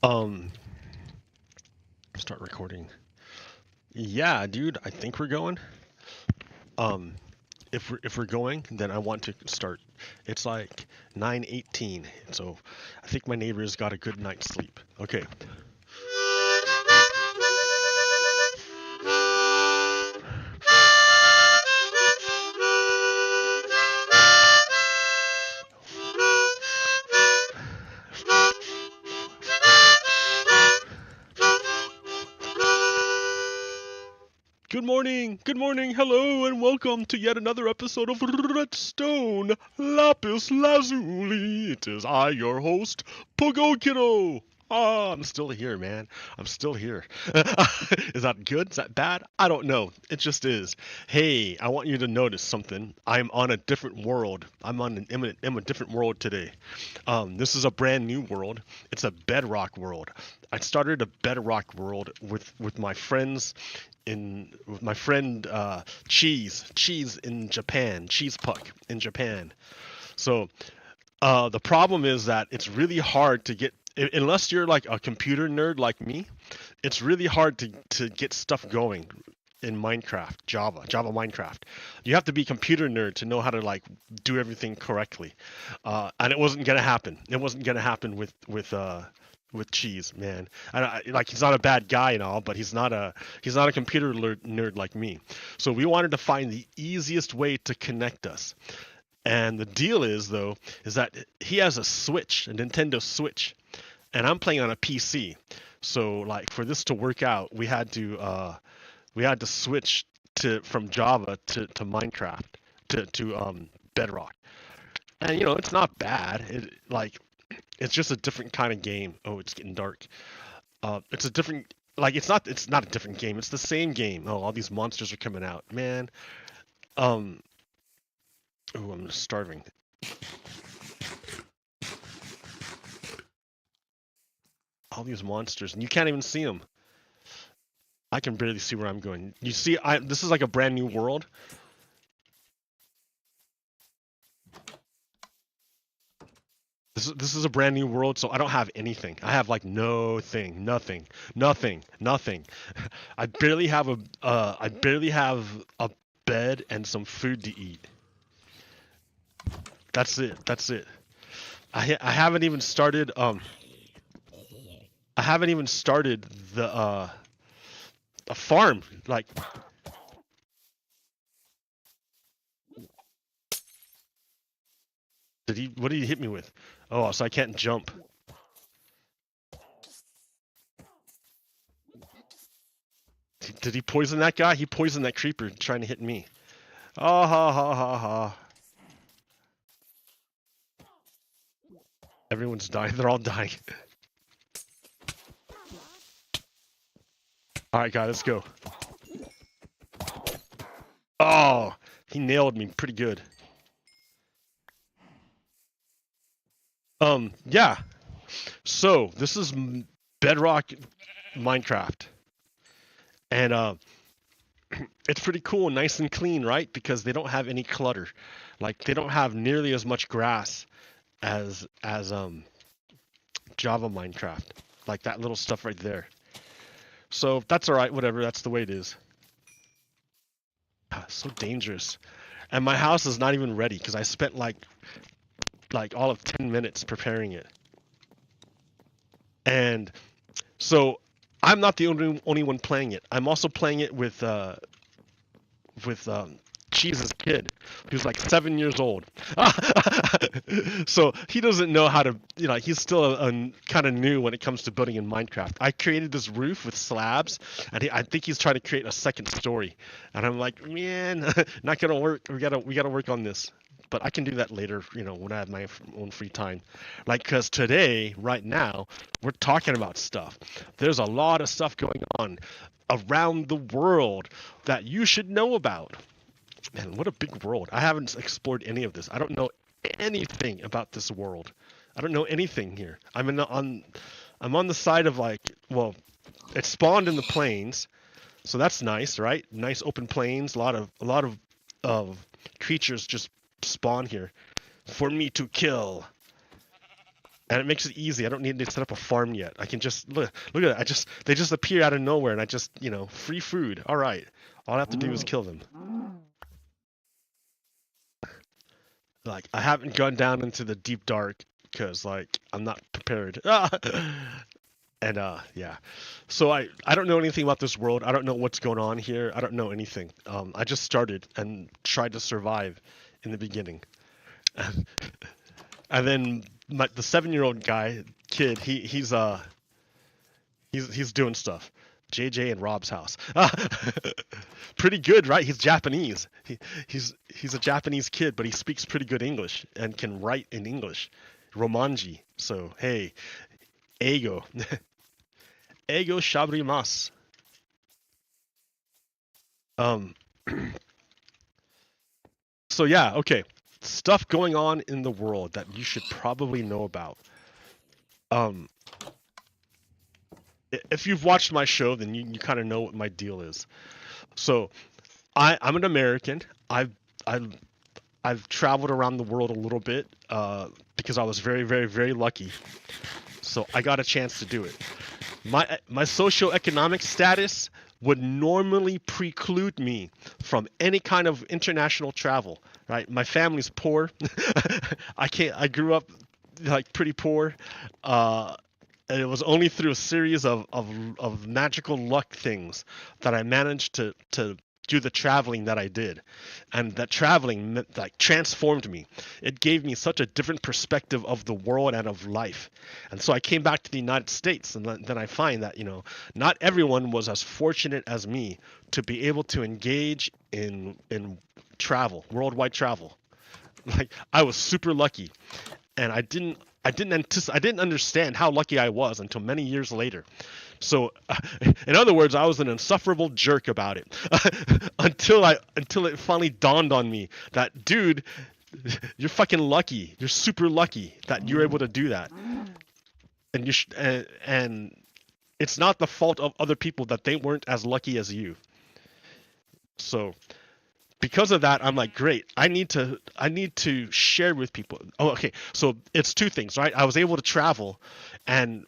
Um, Start recording. Yeah, dude, I think we're going. Um, if we're going, then I want to start. It's like 9:18, so I think my neighbor's got a good night's sleep. Okay. Good morning, hello, and welcome to yet another episode of Redstone Lapis Lazuli. It is I, your host, Pogo Kiddo. Ah, I'm still here, man. I'm still here. Is that good? Is that bad? I don't know. It just is. Hey, I want you to notice something. I'm on a different world. I'm in a different world today. This is a brand new world. It's a bedrock world. I started a bedrock world with my friends with my friend Cheese in Japan, Cheese Puck in Japan. So the problem is that it's really hard to get unless you're like a computer nerd like me. It's really hard to get stuff going in Minecraft, Java Minecraft. You have to be a computer nerd to know how to like do everything correctly, and it wasn't gonna happen. It wasn't gonna happen with Cheese, man. Like he's not a bad guy and all, but he's not a computer nerd like me. So we wanted to find the easiest way to connect us. And the deal is though, is that he has a Switch, a Nintendo Switch, and I'm playing on a PC. So like for this to work out, we had to switch from Java to Minecraft to Bedrock. And you know, it's not bad. It's just a different kind of game. Oh, it's getting dark. It's a different it's not a different game. It's the same game. Oh, all these monsters are coming out, man. Um, oh, I'm starving. All these monsters, and you can't even see them. I can barely see where I'm going. You see, this is like a brand new world. This is a brand new world, so I don't have anything. I have like nothing. I barely have a bed and some food to eat. That's it. I haven't even started the a farm. Like, what did he hit me with? Oh, so I can't jump. Did he poison that guy? He poisoned that creeper trying to hit me. Ah ha ha ha ha. Everyone's dying. They're all dying. Alright, guys, let's go. Oh, he nailed me pretty good. Yeah. So, this is Bedrock Minecraft. And it's pretty cool and nice and clean, right? Because they don't have any clutter. Like, they don't have nearly as much grass as Java Minecraft. Like that little stuff right there. So that's all right, whatever. That's the way it is. So dangerous. And my house is not even ready because I spent like all of 10 minutes preparing it. And so I'm not the only one playing it. I'm also playing it with Cheese's kid, who's like 7 years old. So he doesn't know how to, you know, he's still kind of new when it comes to building in Minecraft. I created this roof with slabs, and I think he's trying to create a second story. And I'm like, man, not gonna work. We gotta work on this. But I can do that later, you know, when I have my own free time. Like, because today, right now, we're talking about stuff. There's a lot of stuff going on around the world that you should know about. Man, what a big world. I haven't explored any of this. I don't know anything about this world. I don't know anything here. I'm on the side of like, well, it spawned in the plains. So that's nice, right? Nice open plains, a lot of creatures just spawn here for me to kill. and it makes it easy. I don't need to set up a farm yet. I can just look at it. They just appear out of nowhere, and I just, free food. All right, all I have to do is kill them. Like, I haven't gone down into the deep dark because, like, I'm not prepared. And yeah, so I don't know anything about this world. I don't know what's going on here. I don't know anything. I just started and tried to survive in the beginning, and then the 7-year-old kid, he's doing stuff. JJ and Rob's house. Pretty good, right? He's Japanese. He's a Japanese kid, but he speaks pretty good English and can write in English, Romanji. So hey, Ego. Ego shabrimasu. So yeah, okay. Stuff going on in the world that you should probably know about. If you've watched my show, then you kind of know what my deal is. So I'm an American. I've traveled around the world a little bit because I was very, very, very lucky. So I got a chance to do it. My socioeconomic status would normally preclude me from any kind of international travel, right? My family's poor. I grew up like pretty poor. And it was only through a series of magical luck things that I managed to do the traveling that I did. And that traveling like transformed me. It gave me such a different perspective of the world and of life. And so I came back to the United States, and then I find that, not everyone was as fortunate as me to be able to engage in travel, worldwide travel. Like, I was super lucky, and I didn't understand how lucky I was until many years later. So, in other words, I was an insufferable jerk about it until it finally dawned on me that, dude, you're fucking lucky. You're super lucky that you're able to do that, and and it's not the fault of other people that they weren't as lucky as you. So, because of that, I'm like, great. I need to share with people. Oh, okay. So it's two things, right? I was able to travel, and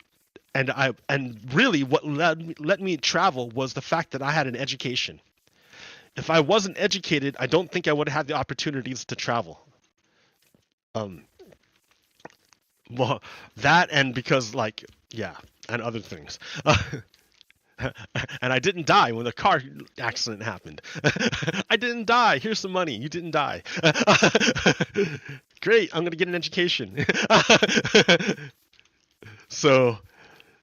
really what let me travel was the fact that I had an education. If I wasn't educated, I don't think I would have had the opportunities to travel. Well, that, and because, like, yeah, and other things. And I didn't die when the car accident happened. I didn't die. Here's some money. You didn't die. Great. I'm going to get an education. So,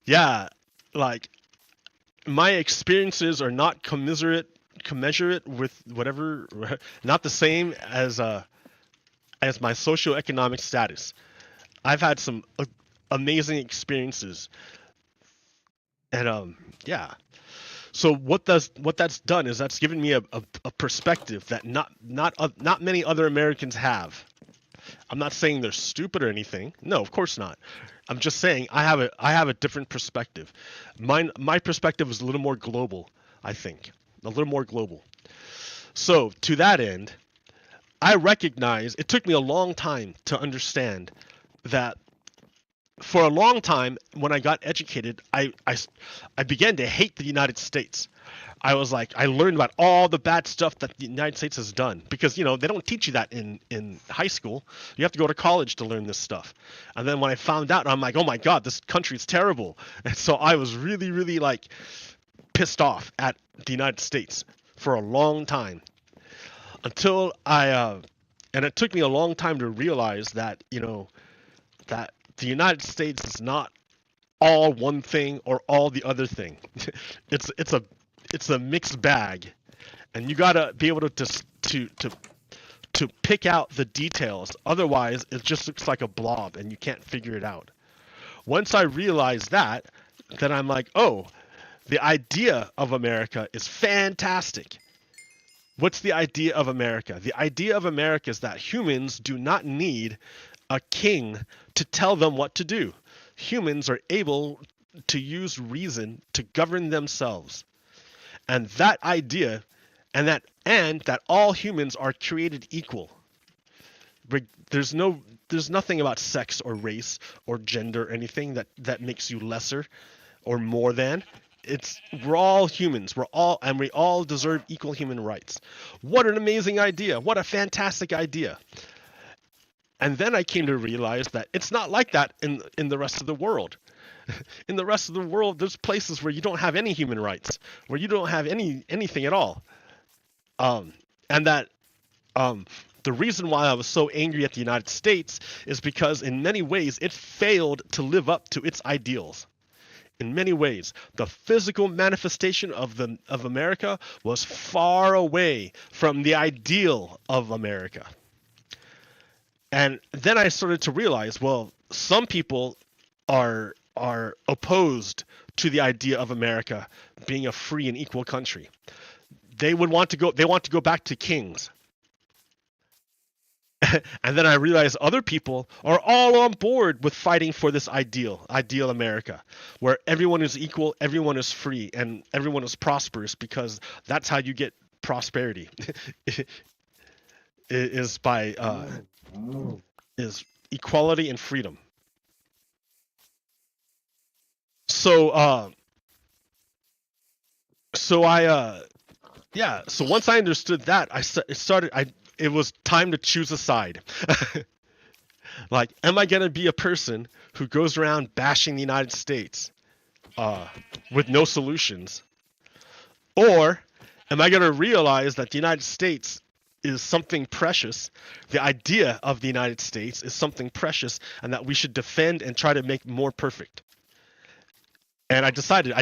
yeah, like, my experiences are not commensurate with whatever, not the same as my socioeconomic status. I've had some amazing experiences. And yeah, so what that's done is that's given me a perspective that not many other Americans have. I'm not saying they're stupid or anything. No, of course not. I'm just saying I have a different perspective. My perspective is a little more global, I think. A little more global. So to that end, I recognize it took me a long time to understand that. For a long time, when I got educated, I began to hate the United States. I was like, I learned about all the bad stuff that the United States has done, because, they don't teach you that in high school. You have to go to college to learn this stuff. And then when I found out, I'm like, oh my God, this country's terrible. And so I was really, really, like, pissed off at the United States for a long time, until and it took me a long time to realize that, that the United States is not all one thing or all the other thing. It's a mixed bag, and you gotta be able to pick out the details. Otherwise, it just looks like a blob, and you can't figure it out. Once I realized that, then I'm like, oh, the idea of America is fantastic. What's the idea of America? The idea of America is that humans do not need a king to tell them what to do. Humans are able to use reason to govern themselves. And that idea, and that all humans are created equal. There's no there's nothing about sex or race or gender or anything that makes you lesser or more than. We're all humans. We all deserve equal human rights. What an amazing idea. What a fantastic idea. And then I came to realize that it's not like that in the rest of the world. In the rest of the world, there's places where you don't have any human rights, where you don't have anything at all. And that the reason why I was so angry at the United States is because in many ways it failed to live up to its ideals. In many ways, the physical manifestation of America was far away from the ideal of America. And then I started to realize, well, some people are opposed to the idea of America being a free and equal country. They want to go back to kings. And then I realized other people are all on board with fighting for this ideal America, where everyone is equal, everyone is free, and everyone is prosperous, because that's how you get prosperity. is equality and freedom. So once I understood that, it was time to choose a side. Like, am I going to be a person who goes around bashing the United States with no solutions? Or am I going to realize that the United States is something precious, the idea of the United States is something precious, and that we should defend and try to make more perfect? And I decided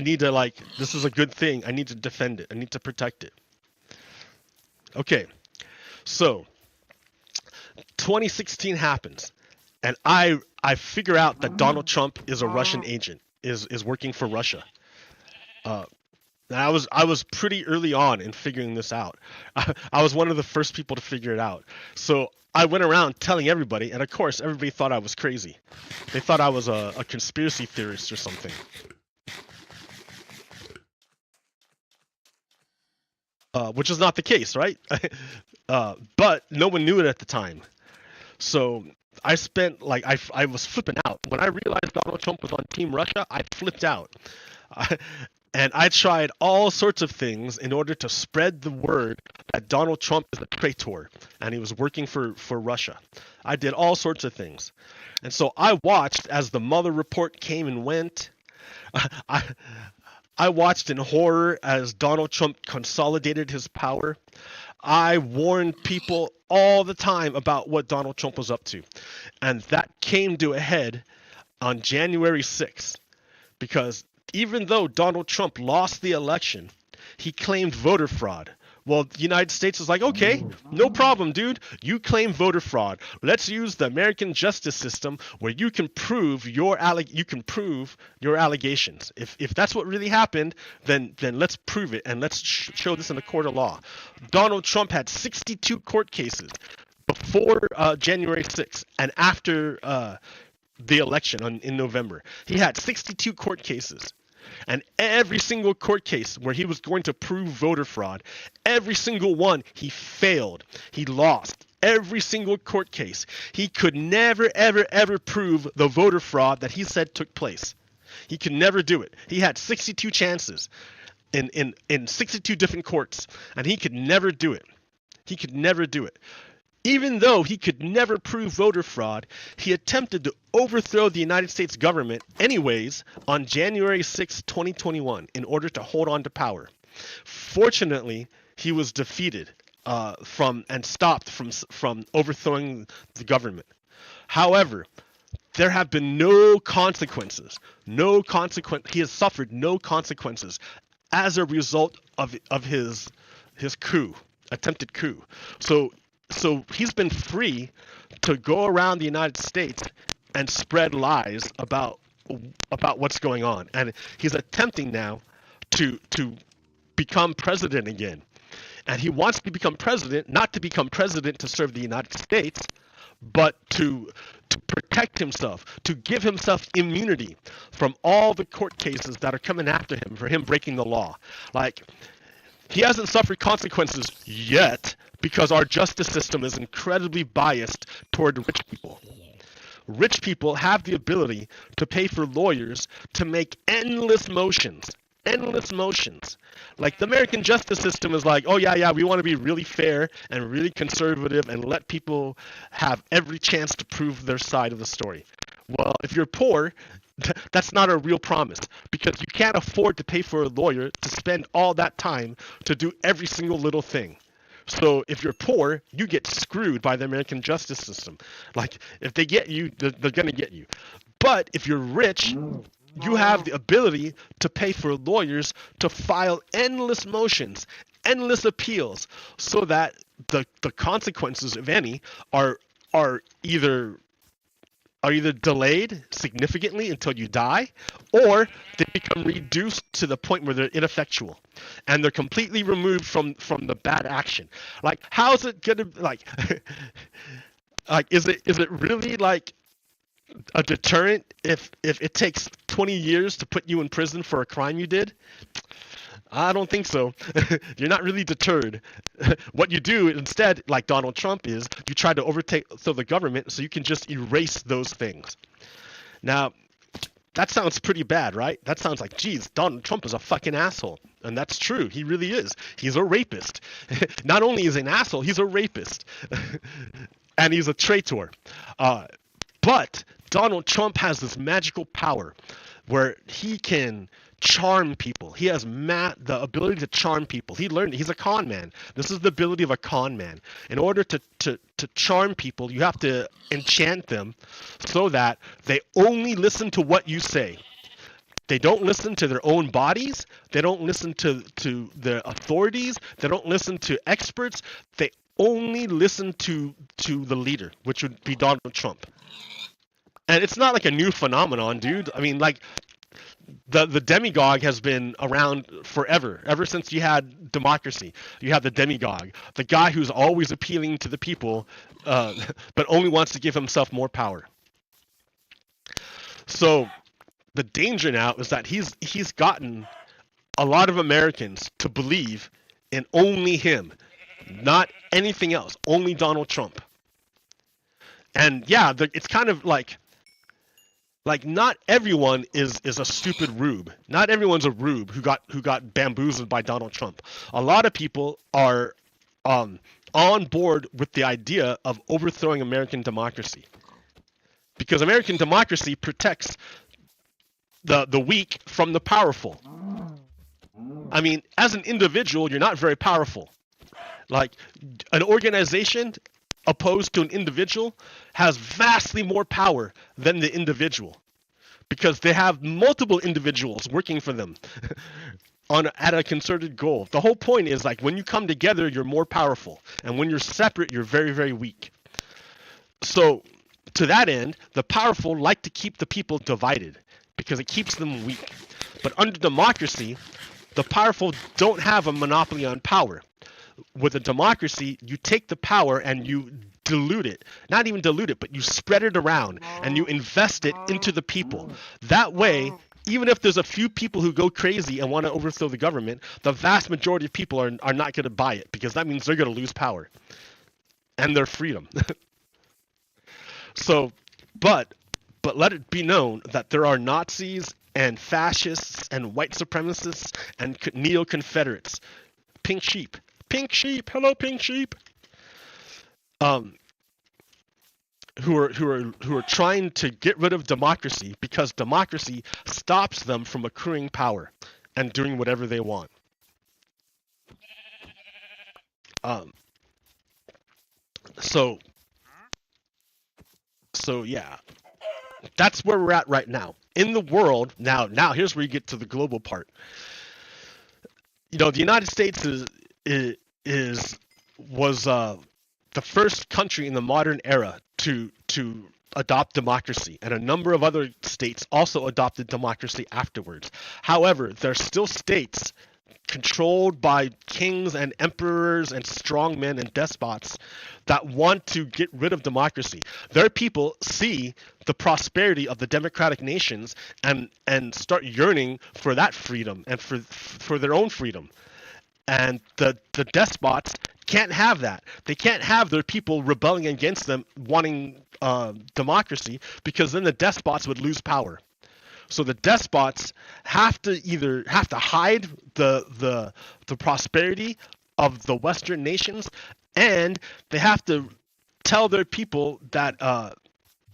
this is a good thing. I need to defend it. I need to protect it. Okay. So 2016 happens, and I figure out that Donald Trump is a Russian agent, is working for Russia. And I was pretty early on in figuring this out. I was one of the first people to figure it out. So I went around telling everybody, and of course everybody thought I was crazy. They thought I was a conspiracy theorist or something. Which is not the case, right? But no one knew it at the time. So I spent, I was flipping out. When I realized Donald Trump was on Team Russia, I flipped out. And I tried all sorts of things in order to spread the word that Donald Trump is a traitor and he was working for Russia. I did all sorts of things. And so I watched as the Mueller report came and went. I watched in horror as Donald Trump consolidated his power. I warned people all the time about what Donald Trump was up to. And that came to a head on January 6th, because even though Donald Trump lost the election, he claimed voter fraud. Well, the United States is like, okay, no problem, dude. You claim voter fraud. Let's use the American justice system where you can prove your allegations. If that's what really happened, then let's prove it, and let's show this in a court of law. Donald Trump had 62 court cases before January 6th and after the election in November. He had 62 court cases. And every single court case where he was going to prove voter fraud, every single one, he failed. He lost. Every single court case. He could never, ever, ever prove the voter fraud that he said took place. He could never do it. He had 62 chances in 62 different courts, and he could never do it. He could never do it. Even though he could never prove voter fraud, he attempted to overthrow the United States government anyways on January 6, 2021, in order to hold on to power. Fortunately, he was defeated and stopped from overthrowing the government. However, there have been no consequences. He has suffered no consequences as a result of his attempted coup. So he's been free to go around the United States and spread lies about what's going on. And he's attempting now to become president again. And he wants to become president, not to become president to serve the United States, but to protect himself, to give himself immunity from all the court cases that are coming after him for him breaking the law. Like, he hasn't suffered consequences yet, because our justice system is incredibly biased toward rich people. rich people have the ability to pay for lawyers to make endless motions. Endless motions. Like the American justice system is like, oh yeah, we want to be really fair and really conservative and let people have every chance to prove their side of the story. Well, if you're poor, that's not a real promise because you can't afford to pay for a lawyer to spend all that time to do every single little thing. So if you're poor, you get screwed by the American justice system. Like if they get you, they're going to get you. But if you're rich, you have the ability to pay for lawyers to file endless motions, endless appeals, so that the consequences, if any, are either delayed significantly until you die, or they become reduced to the point where they're ineffectual and they're completely removed from the bad action. Like, how is it gonna like is it really like a deterrent if it takes 20 years to put you in prison for a crime you did? I don't think so. You're not really deterred. What you do instead, like Donald Trump is, you try to overtake the government so you can just erase those things. Now, that sounds pretty bad, right? That sounds like, geez, Donald Trump is a fucking asshole. And that's true. He really is. He's a rapist. Not only is he an asshole, he's a rapist. And he's a traitor. But Donald Trump has this magical power where he can charm people. He has the ability to charm people. He's a con man. This is the ability of a con man. In order to charm people, you have to enchant them so that they only listen to what you say. They don't listen to their own bodies. They don't listen to the authorities. They don't listen to experts. They only listen to the leader, which would be Donald Trump. And it's not like a new phenomenon, dude. I mean, like, the demagogue has been around forever. Ever since you had democracy, you have the demagogue, the guy who's always appealing to the people, but only wants to give himself more power. So the danger now is that he's gotten a lot of Americans to believe in only him, not anything else, only Donald Trump. And yeah, it's kind of like not everyone is a stupid rube. Not everyone's a rube who got bamboozled by Donald Trump. A lot of people are on board with the idea of overthrowing American democracy, because American democracy protects the weak from the powerful. I mean, as an individual, you're not very powerful. Like, an organization opposed to an individual has vastly more power than the individual, because they have multiple individuals working for them at a concerted goal. The whole point is, like, when you come together, you're more powerful, and when you're separate, you're very, very weak. So to that end, the powerful like to keep the people divided because it keeps them weak. But under democracy, the powerful don't have a monopoly on power. With a democracy, you take the power and you dilute it. Not even dilute it, but you spread it around and you invest it into the people. That way, even if there's a few people who go crazy and want to overthrow the government, the vast majority of people are not going to buy it, because that means they're going to lose power and their freedom. So, but let it be known that there are Nazis and fascists and white supremacists and neo-Confederates. Pink sheep. Pink sheep. Hello, pink sheep. Who are trying to get rid of democracy because democracy stops them from accruing power and doing whatever they want. So yeah, that's where we're at right now in the world. Now here's where you get to the global part. You know, the United States was the first country in the modern era to adopt democracy, and a number of other states also adopted democracy afterwards. However, there are still states controlled by kings and emperors and strongmen and despots that want to get rid of democracy. Their people see the prosperity of the democratic nations and start yearning for that freedom and for their own freedom. And the despots can't have that. They can't have their people rebelling against them, wanting democracy, because then the despots would lose power. So the despots have to either hide the prosperity of the Western nations, and they have to tell their people that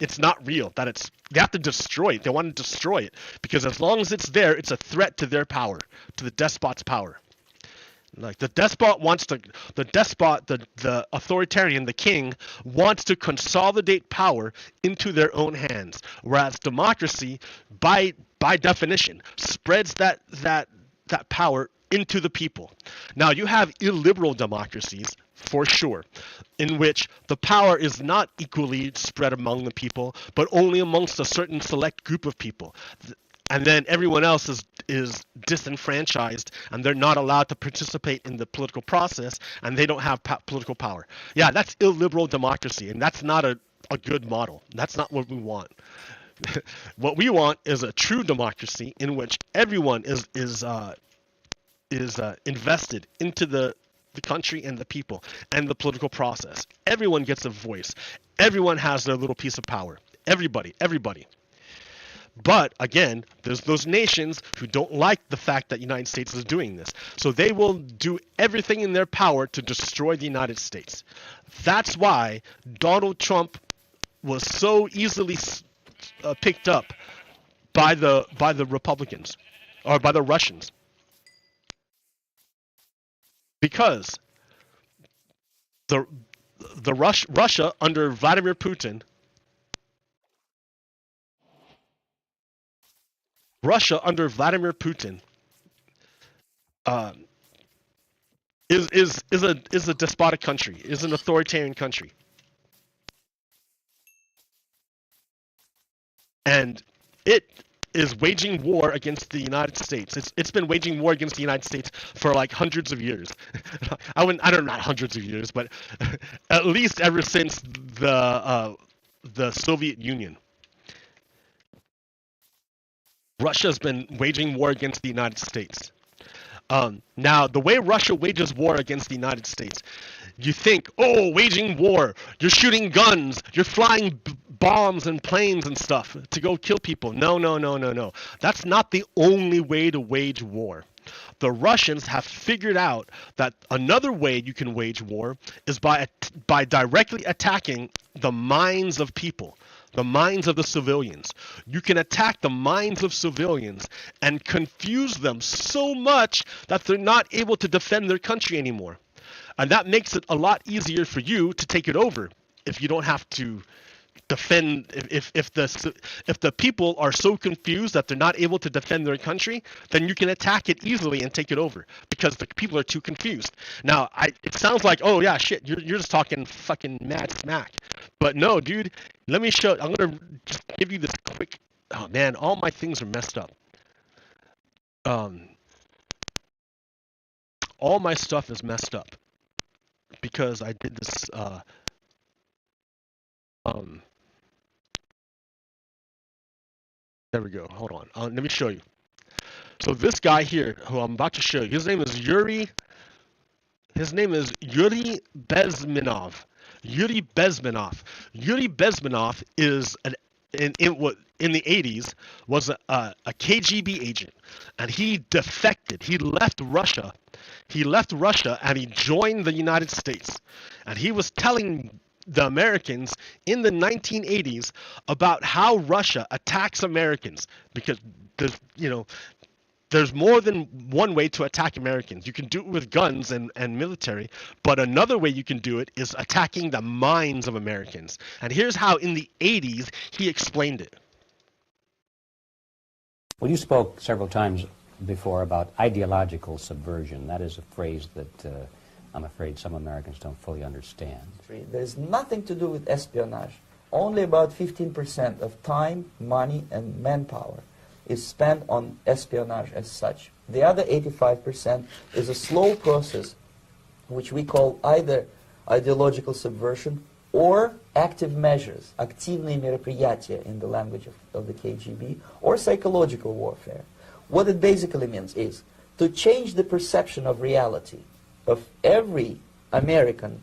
it's not real, that they have to destroy it. They want to destroy it, because as long as it's there, it's a threat to their power, to the despot's power. Like the authoritarian, the king, wants to consolidate power into their own hands, whereas democracy, by definition, spreads that power into the people. Now you have illiberal democracies, for sure, in which the power is not equally spread among the people, but only amongst a certain select group of people. And then everyone else is disenfranchised, and they're not allowed to participate in the political process, and they don't have political power. Yeah, that's illiberal democracy, and that's not a good model. That's not what we want. What we want is a true democracy in which everyone is invested into the country and the people and the political process. Everyone gets a voice. Everyone has their little piece of power. Everybody. But again, there's those nations who don't like the fact that the United States is doing this. So they will do everything in their power to destroy the United States. That's why Donald Trump was so easily picked up by the Republicans, or by the Russians. Because Russia under Vladimir Putin, is a despotic country, is an authoritarian country, and it is waging war against the United States. It's been waging war against the United States for like hundreds of years. Not hundreds of years, but at least ever since the Soviet Union. Russia's been waging war against the United States. Now, the way Russia wages war against the United States, you think, oh, waging war, you're shooting guns, you're flying bombs and planes and stuff to go kill people. No. That's not the only way to wage war. The Russians have figured out that another way you can wage war is by directly attacking the minds of people. The minds of the civilians. You can attack the minds of civilians and confuse them so much that they're not able to defend their country anymore. And that makes it a lot easier for you to take it over if you don't have to defend. If the people are so confused that they're not able to defend their country, then you can attack it easily and take it over because the people are too confused. Now, it sounds like, oh yeah, shit, you're just talking fucking mad smack. But no, dude, let me show. I'm gonna just give you this quick. Oh man, all my things are messed up. All my stuff is messed up because I did this. There we go. Hold on. Let me show you. So this guy here, who I'm about to show you, his name is Yuri. His name is Yuri Bezmenov. Yuri Bezmenov. Yuri Bezmenov is in the 80s was a KGB agent, and he defected. He left Russia. And he joined the United States, and he was telling the Americans in the 1980s about how Russia attacks Americans, because there's more than one way to attack Americans. You can do it with guns and military, but another way you can do it is attacking the minds of Americans. And here's how in the 80s he explained it. Well, you spoke several times before about ideological subversion. That is a phrase that I'm afraid some Americans don't fully understand. There's nothing to do with espionage. Only about 15% of time, money, and manpower is spent on espionage as such. The other 85% is a slow process which we call either ideological subversion or active measures, активные мероприятия in the language of the KGB, or psychological warfare. What it basically means is to change the perception of reality of every American.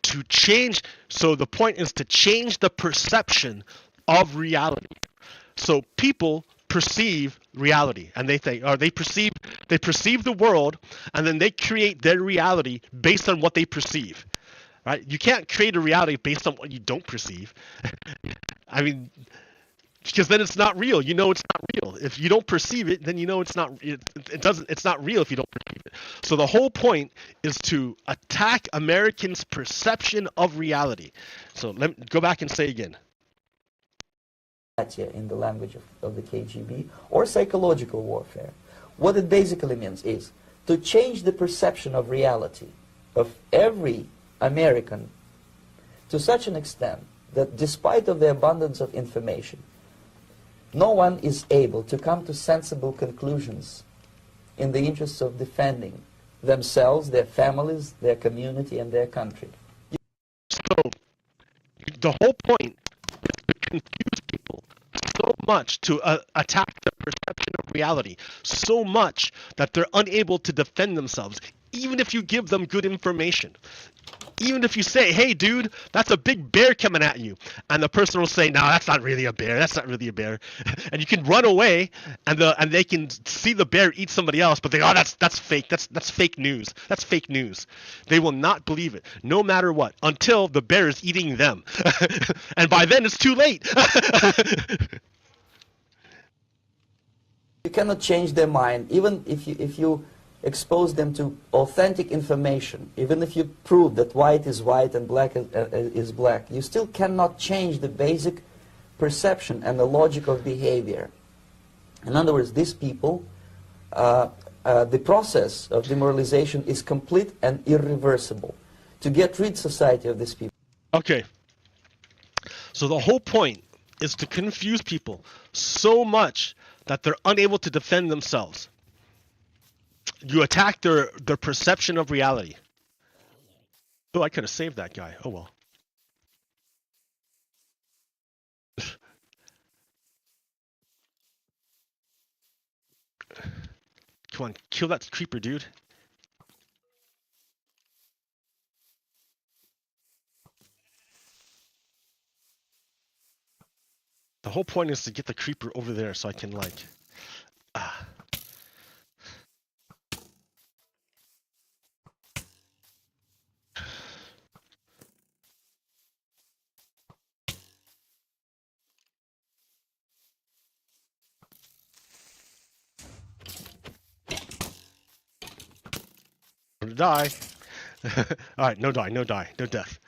To change, so the point is to change the perception of reality. So people perceive reality, and they think, or they perceive the world, and then they create their reality based on what they perceive. Right? You can't create a reality based on what you don't perceive. I mean, because then it's not real. You know it's not real. If you don't perceive it, then you know it's not. It's not real if you don't perceive it. So the whole point is to attack Americans' perception of reality. So let me go back and say again. In the language of the KGB, or psychological warfare. What it basically means is to change the perception of reality of every American to such an extent that despite of the abundance of information, no one is able to come to sensible conclusions in the interests of defending themselves, their families, their community, and their country. So the whole point is to confuse people so much, to attack the perception of reality so much that they're unable to defend themselves, even if you give them good information. Even if you say, hey, dude, that's a big bear coming at you. And the person will say, no, that's not really a bear. That's not really a bear. And you can run away, and they can see the bear eat somebody else, but they go, oh, that's fake. That's fake news. That's fake news. They will not believe it, no matter what, until the bear is eating them. And by then, it's too late. You cannot change their mind, even if you expose them to authentic information, even if you prove that white is white and black is black, you still cannot change the basic perception and the logic of behavior. In other words, these people, the process of demoralization is complete and irreversible. To get rid society of these people. Okay. So the whole point is to confuse people so much that they're unable to defend themselves. You attack their perception of reality. Oh, I could have saved that guy. Oh well. Come on, kill that creeper, dude. The whole point is to get the creeper over there so I can, like... I'm gonna die. Alright, no die, no death.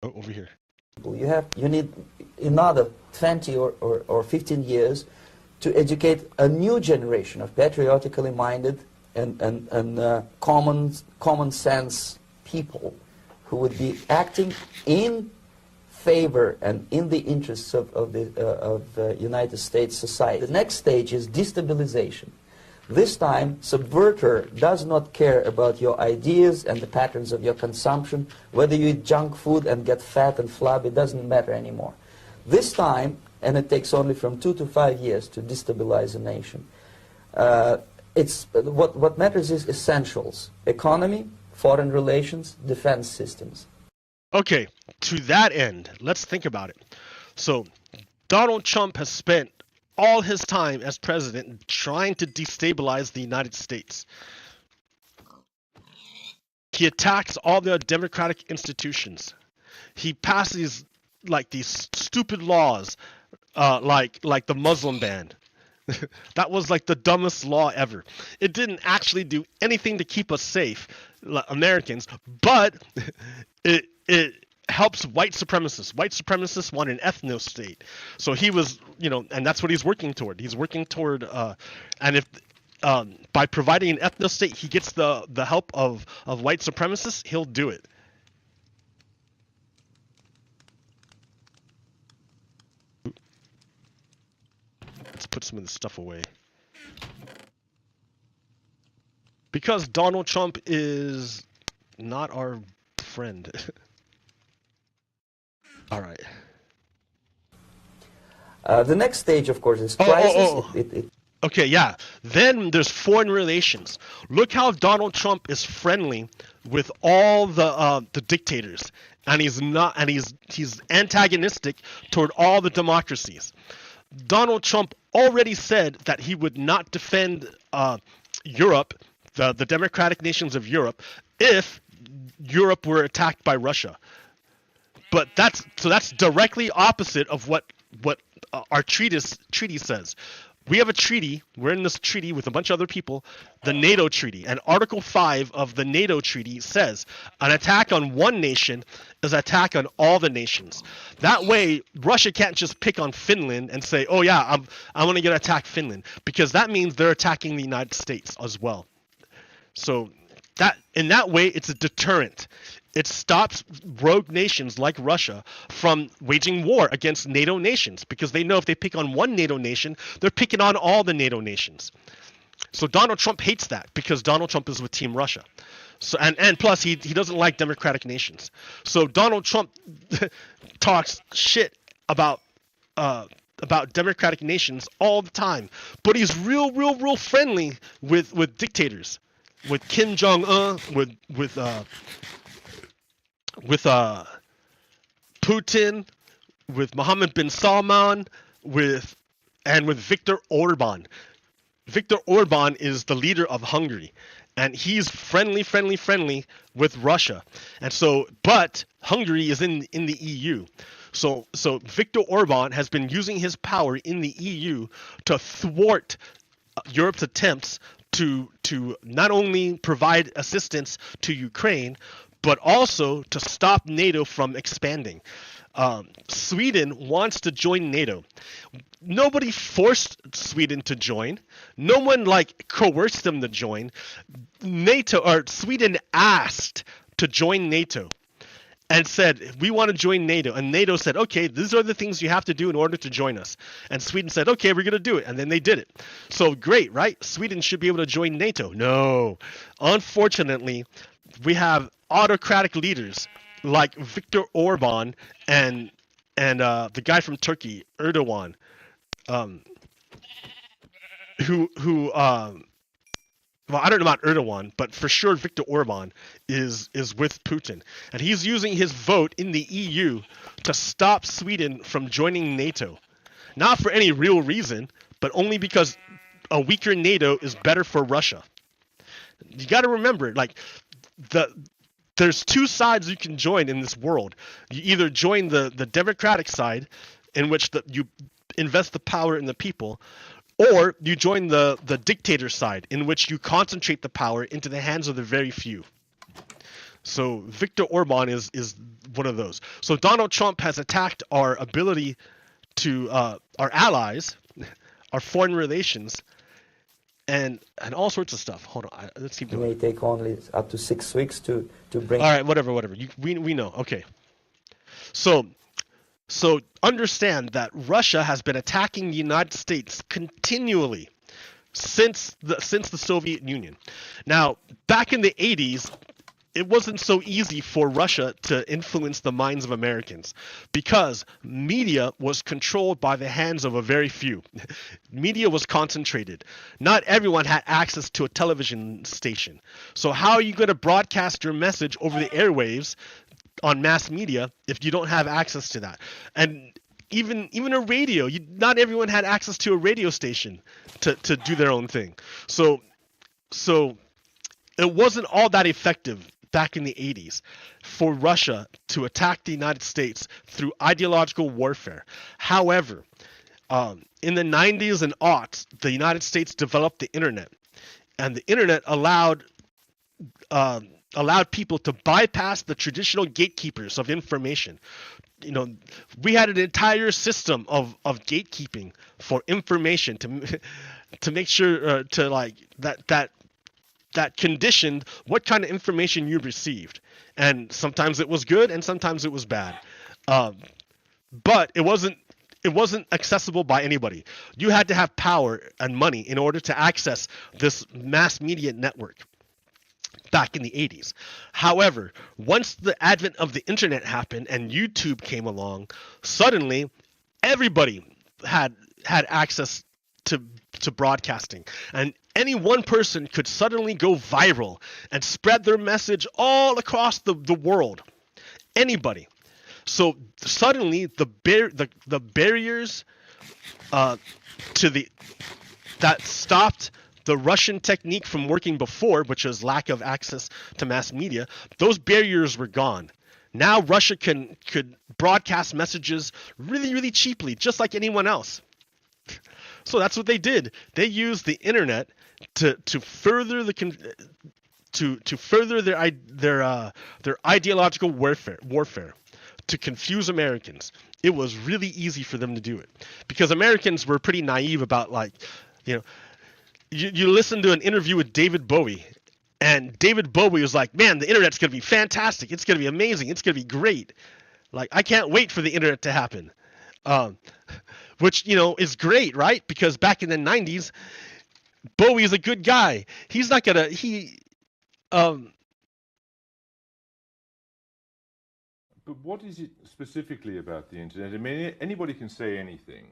Oh, over here. You need another 20 or 15 years to educate a new generation of patriotically minded and common sense people who would be acting in favor and in the interests of the United States society. The next stage is destabilization. This time, subverter does not care about your ideas and the patterns of your consumption. Whether you eat junk food and get fat and flabby, it doesn't matter anymore. This time, and it takes only from 2 to 5 years to destabilize a nation, what matters is essentials: economy, foreign relations, defense systems. Okay, to that end, let's think about it. So, Donald Trump has spent all his time as president trying to destabilize the United States. He attacks all the democratic institutions. He passes these stupid laws, like the Muslim ban. That was like the dumbest law ever. It didn't actually do anything to keep us safe, Americans, but it helps white supremacists. White supremacists want an ethno state. So he was, and that's what he's working toward. He's working toward, and if by providing an ethno state, he gets the help of white supremacists, he'll do it. Let's put some of this stuff away. Because Donald Trump is not our friend. All right. The next stage, of course, is crisis. Okay, yeah. Then there's foreign relations. Look how Donald Trump is friendly with all the dictators, and he's antagonistic toward all the democracies. Donald Trump already said that he would not defend Europe, the democratic nations of Europe, if Europe were attacked by Russia. But that's directly opposite of what our treaty says. We have a treaty. We're in this treaty with a bunch of other people, the NATO treaty. And Article 5 of the NATO treaty says an attack on one nation is an attack on all the nations. That way, Russia can't just pick on Finland and say, oh yeah, I'm going to attack Finland, because that means they're attacking the United States as well. So that in that way, it's a deterrent. It stops rogue nations like Russia from waging war against NATO nations, because they know if they pick on one NATO nation, they're picking on all the NATO nations. So Donald Trump hates that, because Donald Trump is with Team Russia. So and plus he doesn't like democratic nations. So Donald Trump talks shit about democratic nations all the time, but he's real friendly with dictators, with Kim Jong-un, with Putin, with Mohammed bin Salman, with Viktor Orban. Viktor Orban is the leader of Hungary, and he's friendly with Russia. And so, but Hungary is in the EU. So Viktor Orban has been using his power in the EU to thwart Europe's attempts to not only provide assistance to Ukraine, but also to stop NATO from expanding. Sweden wants to join NATO. Nobody forced Sweden to join. No one coerced them to join. Sweden asked to join NATO and said, we want to join NATO. And NATO said, okay, these are the things you have to do in order to join us. And Sweden said, okay, we're going to do it. And then they did it. So great, right? Sweden should be able to join NATO. No. Unfortunately, we have autocratic leaders like Viktor Orban and the guy from Turkey, Erdogan, well, I don't know about Erdogan, but for sure Viktor Orban is with Putin, and he's using his vote in the EU to stop Sweden from joining NATO, not for any real reason, but only because a weaker NATO is better for Russia. You got to remember, there's two sides you can join in this world. You either join the democratic side, in which you invest the power in the people, or you join the dictator side, in which you concentrate the power into the hands of the very few. So Viktor Orban is one of those. So Donald Trump has attacked our ability to our allies, our foreign relations, and all sorts of stuff. Hold on, let's keep going. It may take only up to 6 weeks to bring. All right, whatever. We know. Okay. So understand that Russia has been attacking the United States continually since the Soviet Union. Now, back in the 80s, it wasn't so easy for Russia to influence the minds of Americans, because media was controlled by the hands of a very few. Media was concentrated. Not everyone had access to a television station. So how are you going to broadcast your message over the airwaves on mass media if you don't have access to that? And even a radio, not everyone had access to a radio station to do their own thing. So it wasn't all that effective back in the 80s for Russia to attack the United States through ideological warfare. However, in the 90s and aughts, the United States developed the internet, and the internet allowed people to bypass the traditional gatekeepers of information. We had an entire system of gatekeeping for information to make sure that conditioned what kind of information you received. And sometimes it was good and sometimes it was bad. But it wasn't accessible by anybody. You had to have power and money in order to access this mass media network back in the 80s. However, once the advent of the internet happened and YouTube came along, suddenly everybody had access to broadcasting, and any one person could suddenly go viral and spread their message all across the world. Anybody. So suddenly the barriers that stopped the Russian technique from working before, which was lack of access to mass media, those barriers were gone. Now Russia could broadcast messages really, really cheaply, just like anyone else. So that's what they did. They used the internet to further their ideological warfare, to confuse Americans. It was really easy for them to do it because Americans were pretty naive about, like, you listen to an interview with David Bowie, and David Bowie was like, man, the internet's going to be fantastic. It's going to be amazing. It's going to be great. Like, I can't wait for the internet to happen. Which, is great, right? Because back in the 90s, Bowie is a good guy. He's not going to, But what is it specifically about the internet? I mean, anybody can say anything.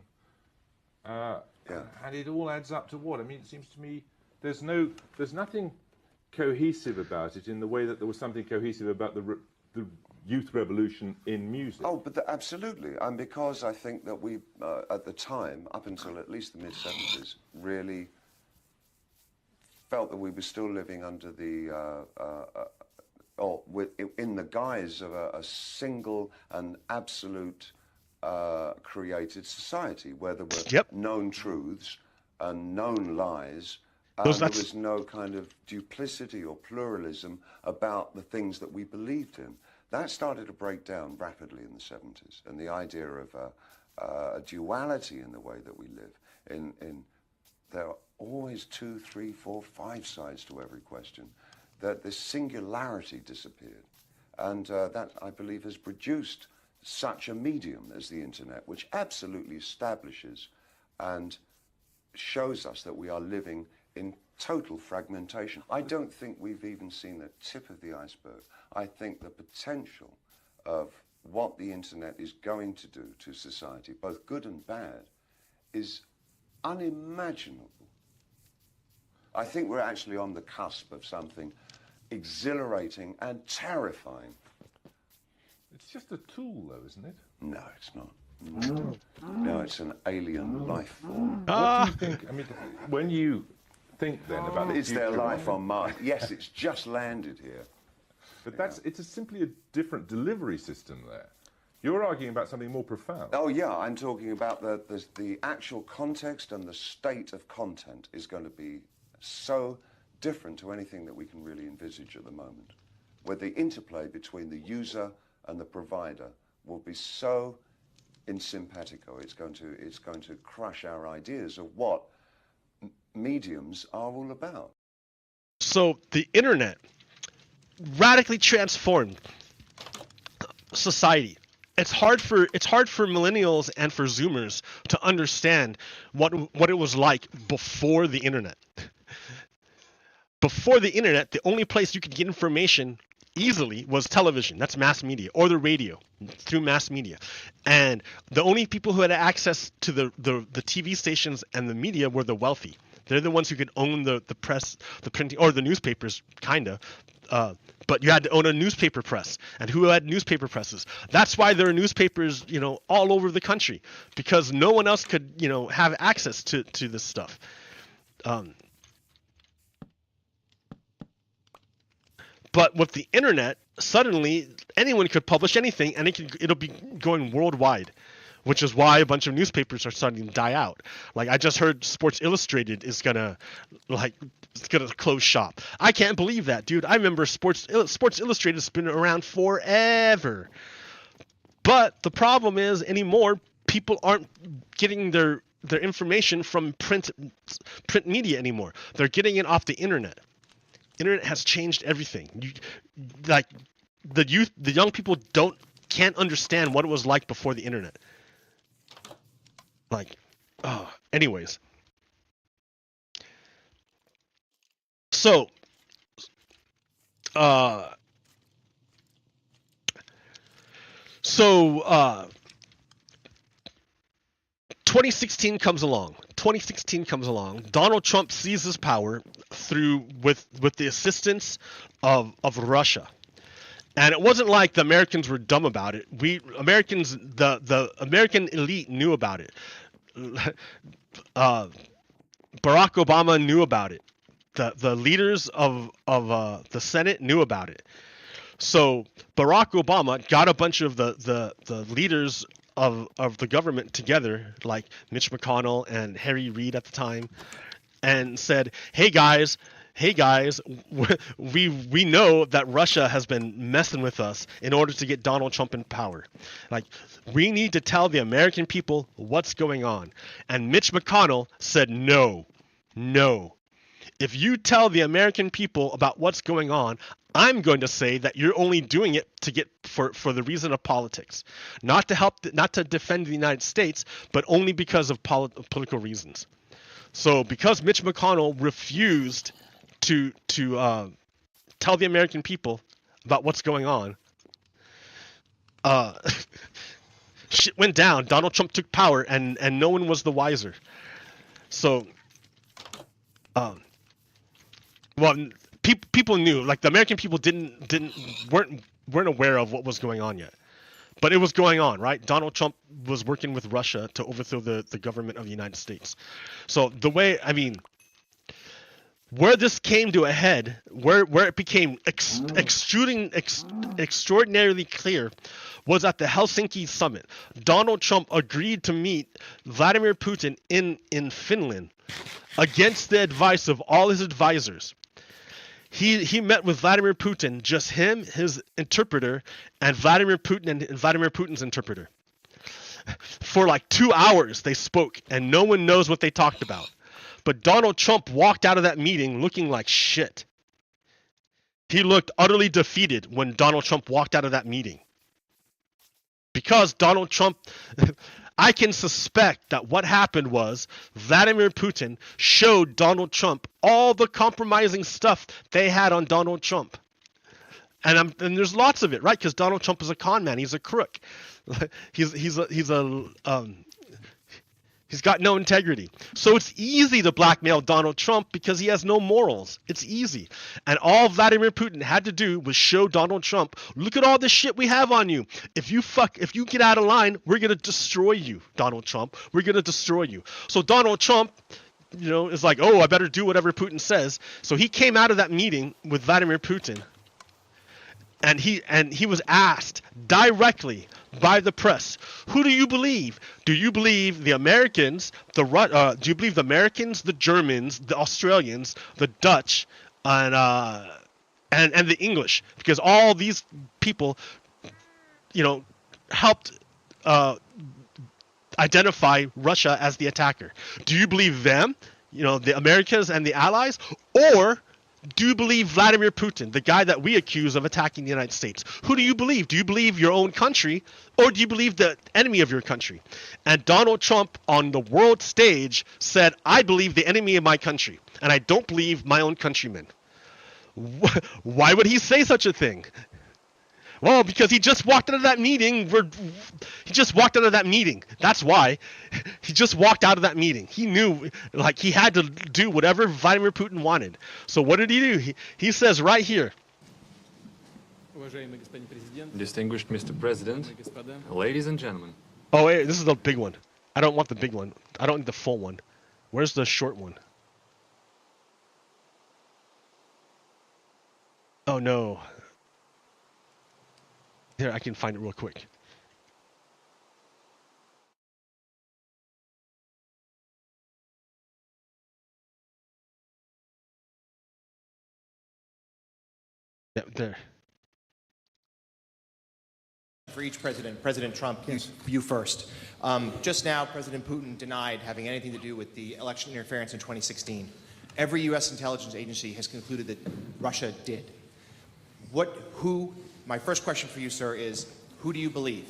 And it all adds up to what? I mean, it seems to me there's nothing cohesive about it in the way that there was something cohesive about the youth revolution in music. Oh, but absolutely. And because I think that we, at the time, up until at least the mid-70s, really felt that we were still living under the, in the guise of a single and absolute created society where there were known truths and known lies, and there was no kind of duplicity or pluralism about the things that we believed in. That started to break down rapidly in the 70s, and the idea of a duality in the way that we live. There are always 2, 3, 4, 5 sides to every question. That this singularity disappeared, and that, I believe, has produced such a medium as the internet, which absolutely establishes and shows us that we are living in total fragmentation. I don't think we've even seen the tip of the iceberg. I think the potential of what the internet is going to do to society, both good and bad, is unimaginable. I think we're actually on the cusp of something exhilarating and terrifying. It's just a tool, though, isn't it? No, it's not. No, it's an alien life form. What do you think? I mean, when you think then about is there life on Mars? Yes, it's just landed here. But it's simply a different delivery system there. You're arguing about something more profound. Oh yeah, I'm talking about the actual context, and the state of content is going to be so different to anything that we can really envisage at the moment, where the interplay between the user and the provider will be so in simpatico. It's going to crush our ideas of what mediums are all about. So the internet radically transformed society. It's hard for millennials and for Zoomers to understand what it was like before the internet. Before the internet, the only place you could get information easily was television. That's mass media, or the radio through mass media. And the only people who had access to the TV stations and the media were the wealthy. They're the ones who could own the press, the printing, or the newspapers, kind of. But you had to own a newspaper press. And who had newspaper presses? That's why there are newspapers, all over the country, because no one else could, have access to this stuff. But with the internet, suddenly anyone could publish anything, and it'll be going worldwide, which is why a bunch of newspapers are starting to die out. Like, I just heard Sports Illustrated is gonna close shop. I can't believe that, dude. I remember Sports Illustrated has been around forever. But the problem is, anymore, people aren't getting their information from print media anymore. They're getting it off the internet. Internet has changed everything. The young people can't understand what it was like before the internet. Anyways. So, 2016 comes along. 2016 comes along. Donald Trump seizes power with the assistance of Russia. And it wasn't like the Americans were dumb about it. The American elite knew about it. Barack Obama knew about it. The leaders of the Senate knew about it. So Barack Obama got a bunch of the leaders of the government together, like Mitch McConnell and Harry Reid at the time, and said, hey guys, we know that Russia has been messing with us in order to get Donald Trump in power. Like, we need to tell the American people what's going on. And Mitch McConnell said, no. If you tell the American people about what's going on, I'm going to say that you're only doing it to get for the reason of politics, not to defend the United States, but only because of political reasons. So because Mitch McConnell refused to tell the American people about what's going on, shit went down. Donald Trump took power, and no one was the wiser. So, people knew, like the American people weren't aware of what was going on yet, but it was going on, right? Donald Trump was working with Russia to overthrow the government of the United States. So where this came to a head, where it became extraordinarily clear, was at the Helsinki summit. Donald Trump agreed to meet Vladimir Putin in Finland against the advice of all his advisors. He met with Vladimir Putin, just him, his interpreter, and Vladimir Putin and Vladimir Putin's interpreter. For like 2 hours they spoke, and no one knows what they talked about. But Donald Trump walked out of that meeting looking like shit. He looked utterly defeated when Donald Trump walked out of that meeting. Because Donald Trump, I can suspect that what happened was Vladimir Putin showed Donald Trump all the compromising stuff they had on Donald Trump. And there's lots of it, right? Because Donald Trump is a con man. He's a crook. He's got no integrity. So it's easy to blackmail Donald Trump because he has no morals. It's easy. And all Vladimir Putin had to do was show Donald Trump, look at all the shit we have on you. If you get out of line, we're going to destroy you, Donald Trump. We're going to destroy you. So Donald Trump, is like, oh, I better do whatever Putin says. So he came out of that meeting with Vladimir Putin. And he was asked directly by the press, who do you believe? Do you believe the Americans, do you believe the Americans, the Germans, the Australians, the Dutch, and the English? Because all these people, helped identify Russia as the attacker. Do you believe them, the Americas and the Allies, or do you believe Vladimir Putin, the guy that we accuse of attacking the United States? Who do you believe? Do you believe your own country, or do you believe the enemy of your country? And Donald Trump on the world stage said, I believe the enemy of my country, and I don't believe my own countrymen. Why would he say such a thing? Well, because he just walked out of that meeting. That's why. He just walked out of that meeting. He knew, he had to do whatever Vladimir Putin wanted. So what did he do? He says right here. Distinguished Mr. President, ladies and gentlemen. Oh, wait, this is the big one. I don't want the big one. I don't need the full one. Where's the short one? Oh, no. Here, I can find it real quick. Yeah, there. For each president, President Trump, yes. You first. Just now, President Putin denied having anything to do with the election interference in 2016. Every U.S. intelligence agency has concluded that Russia did. My first question for you, sir, is who do you believe?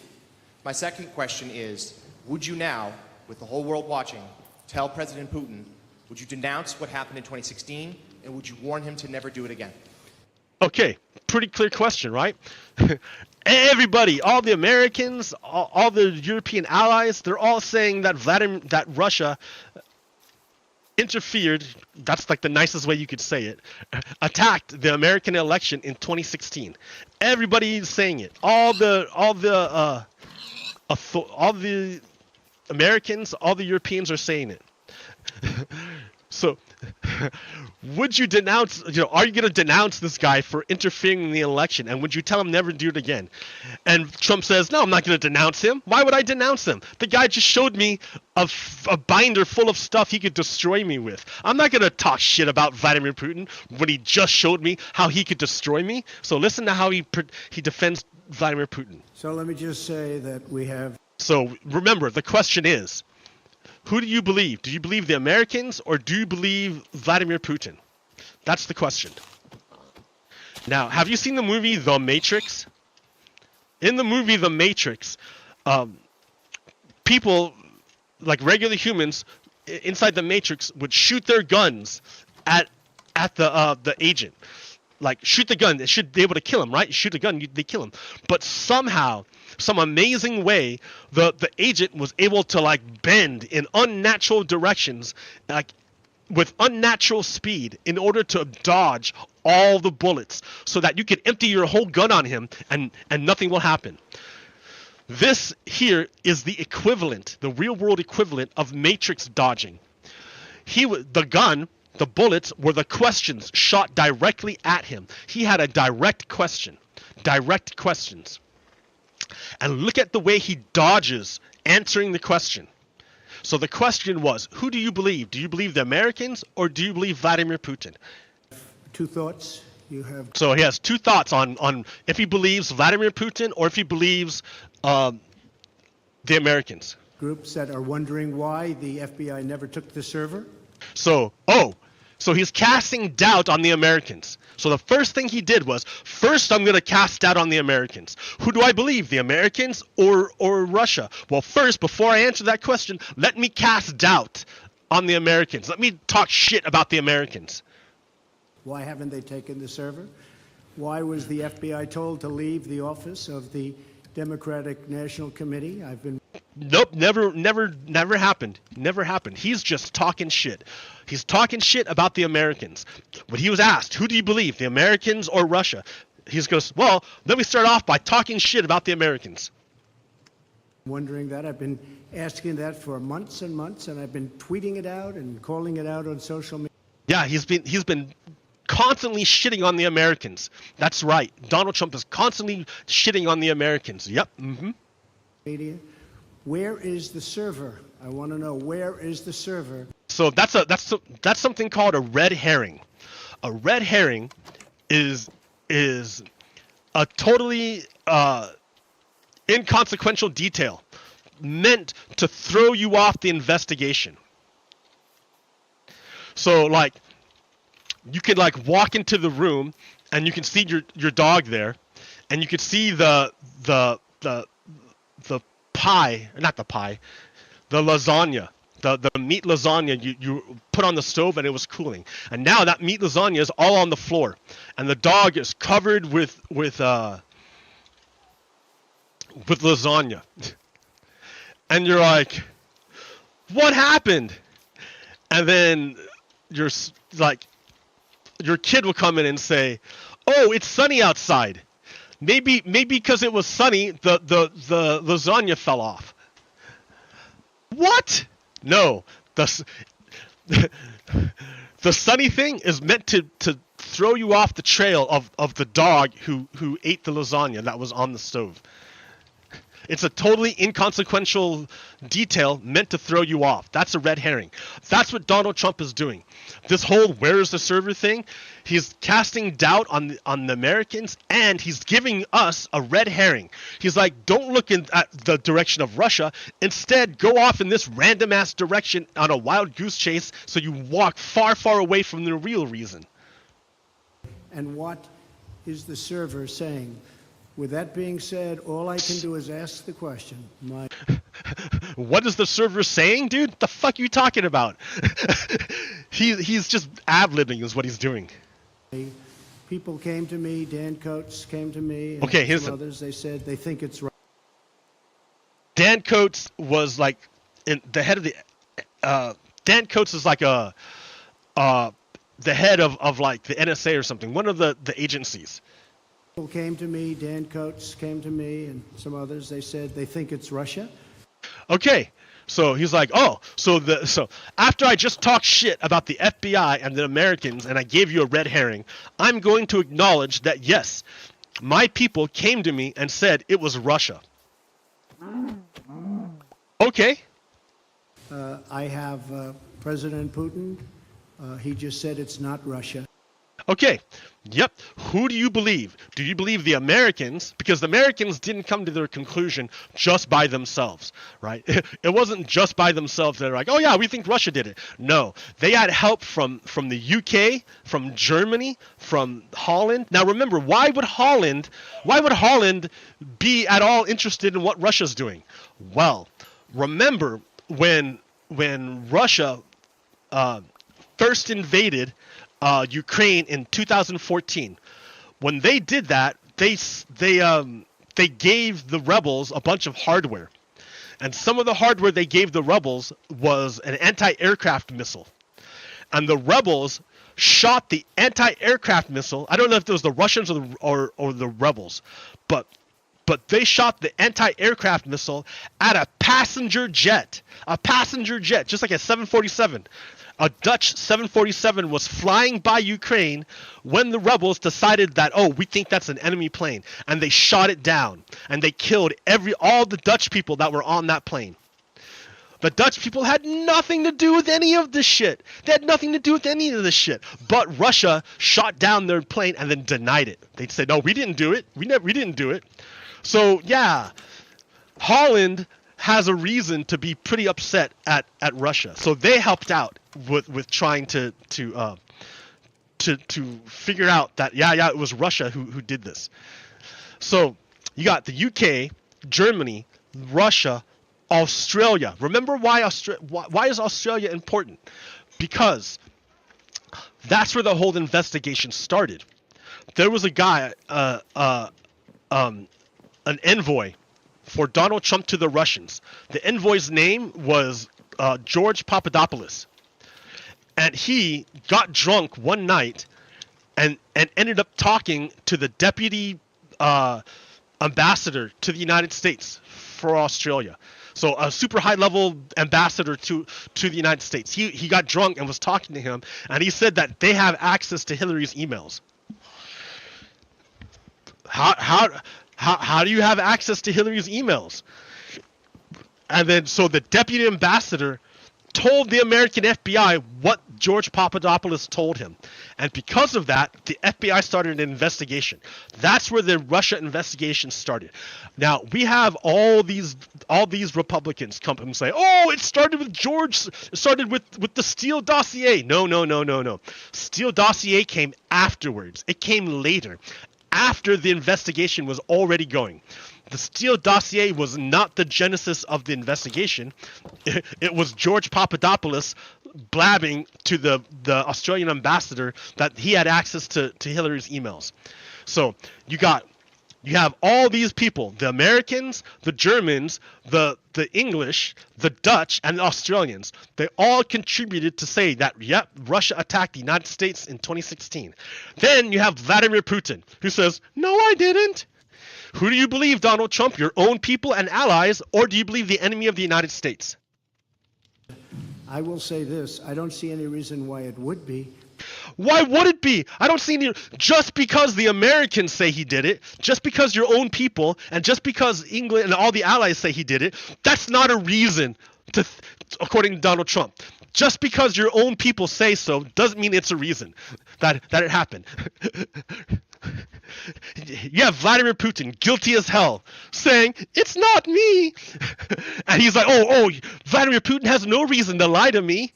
My second question is, would you now, with the whole world watching, tell President Putin, would you denounce what happened in 2016, and would you warn him to never do it again? Okay, pretty clear question, right? Everybody, all the Americans, all the European allies, they're all saying that Russia interfered, that's like the nicest way you could say it, attacked the American election in 2016. Everybody's saying it. All the Americans, all the Europeans are saying it. So, would you denounce, are you going to denounce this guy for interfering in the election? And would you tell him never to do it again? And Trump says, no, I'm not going to denounce him. Why would I denounce him? The guy just showed me a binder full of stuff he could destroy me with. I'm not going to talk shit about Vladimir Putin when he just showed me how he could destroy me. So listen to how he defends Vladimir Putin. So let me just say that we have... So remember, the question is, who do you believe? Do you believe the Americans or do you believe Vladimir Putin? That's the question. Now, have you seen the movie The Matrix? In the movie The Matrix, people, like regular humans inside the Matrix, would shoot their guns at the agent. Like, shoot the gun. They should be able to kill him, right? You shoot a gun, they kill him. But somehow, some amazing way, the agent was able to, like, bend in unnatural directions, like, with unnatural speed in order to dodge all the bullets so that you could empty your whole gun on him and nothing will happen. This here is the equivalent, the real-world equivalent of Matrix dodging. The bullets were the questions shot directly at him. He had a direct question. Direct questions. And look at the way he dodges answering the question. So the question was, who do you believe? Do you believe the Americans or do you believe Vladimir Putin? Two thoughts. You have... So he has two thoughts on if he believes Vladimir Putin or if he believes the Americans. Groups that are wondering why the FBI never took the server. So he's casting doubt on the Americans. So the first thing he did was, first I'm going to cast doubt on the Americans. Who do I believe, the Americans or Russia? Well, first, before I answer that question, let me cast doubt on the Americans. Let me talk shit about the Americans. Why haven't they taken the server? Why was the FBI told to leave the office of the Democratic National Committee? Nope, never happened. Never happened. He's just talking shit. He's talking shit about the Americans. When he was asked, who do you believe, the Americans or Russia? He goes, well, let me start off by talking shit about the Americans. Wondering that. I've been asking that for months and months, and I've been tweeting it out and calling it out on social media. Yeah, he's been constantly shitting on the Americans. That's right. Donald Trump is constantly shitting on the Americans. Yep. Mm-hmm. Media. Where is the server? I want to know, where is the server? So that's something called a red herring. A red herring is a totally inconsequential detail meant to throw you off the investigation. So like you could like walk into the room and you can see your dog there, and you could see the pie, not the pie, the lasagna, the meat lasagna you put on the stove and it was cooling. And now that meat lasagna is all on the floor and the dog is covered with lasagna. And you're like, what happened? And then your kid will come in and say, oh, it's sunny outside. Maybe because it was sunny, the lasagna fell off. What? No, the sunny thing is meant to throw you off the trail of the dog who ate the lasagna that was on the stove. It's a totally inconsequential detail meant to throw you off. That's a red herring. That's what Donald Trump is doing. This whole where is the server thing, he's casting doubt on the Americans, and he's giving us a red herring. He's like, don't look at the direction of Russia. Instead, go off in this random-ass direction on a wild goose chase so you walk far, far away from the real reason. And what is the server saying? With that being said, all I can do is ask the question. What is the server saying, dude? The fuck are you talking about? He's just ad-libbing is what he's doing. People came to me, Dan Coates came to me, and okay, here's some others. They said they think it's right. Dan Coates was like the head of the Dan Coates is like the head of like the NSA or something, one of the agencies. People came to me, Dan Coates came to me, and some others. They said they think it's Russia. Okay, so he's like, oh, so after I just talked shit about the FBI and the Americans, and I gave you a red herring, I'm going to acknowledge that yes, my people came to me and said it was Russia. Okay. I have President Putin. He just said it's not Russia. Okay. Yep. Who do you believe? Do you believe the Americans? Because the Americans didn't come to their conclusion just by themselves, right? It wasn't just by themselves. They're like, oh yeah, we think Russia did it. No, they had help from the UK, from Germany, from Holland. Now remember, why would Holland be at all interested in what Russia's doing? Well, remember when Russia first invaded Ukraine in 2014. When they did that, they gave the rebels a bunch of hardware, and some of the hardware they gave the rebels was an anti-aircraft missile, and the rebels shot the anti-aircraft missile. I don't know if it was the Russians or the rebels, but they shot the anti-aircraft missile at a passenger jet, just like a 747. A Dutch 747 was flying by Ukraine when the rebels decided that, oh, we think that's an enemy plane, and they shot it down, and they killed all the Dutch people that were on that plane. The Dutch people had nothing to do with any of this shit. They had nothing to do with any of this shit. But Russia shot down their plane and then denied it. They said, no, we didn't do it. We didn't do it. So yeah, Holland has a reason to be pretty upset at Russia. So they helped out with trying to figure out that yeah it was Russia who did this. So you got the UK, Germany, Russia, Australia. Remember why is Australia important? Because that's where the whole investigation started. There was a guy, an envoy for Donald Trump to the Russians. The envoy's name was George Papadopoulos. And he got drunk one night and ended up talking to the deputy ambassador to the United States for Australia. So a super high level ambassador to the United States. He got drunk and was talking to him, and he said that they have access to Hillary's emails. How do you have access to Hillary's emails? And then so the deputy ambassador told the American FBI what George Papadopoulos told him. And because of that, the FBI started an investigation. That's where the Russia investigation started. Now, we have all these Republicans come and say, oh, it started with the Steele dossier. No. Steele dossier came afterwards. It came later, after the investigation was already going. The Steele dossier was not the genesis of the investigation. It was George Papadopoulos blabbing to the Australian ambassador that he had access to Hillary's emails. So you have all these people, the Americans, the Germans, the English, the Dutch, and the Australians. They all contributed to say that, yep, Russia attacked the United States in 2016. Then you have Vladimir Putin, who says, no, I didn't. Who do you believe, Donald Trump, your own people and allies, or do you believe the enemy of the United States? I will say this. I don't see any reason why it would be. Why would it be? I don't see any. Just because the Americans say he did it, just because your own people, and just because England and all the allies say he did it, that's not a reason to, according to Donald Trump. Just because your own people say so doesn't mean it's a reason that it happened. Yeah, Vladimir Putin, guilty as hell, saying, it's not me. And he's like, oh, Vladimir Putin has no reason to lie to me.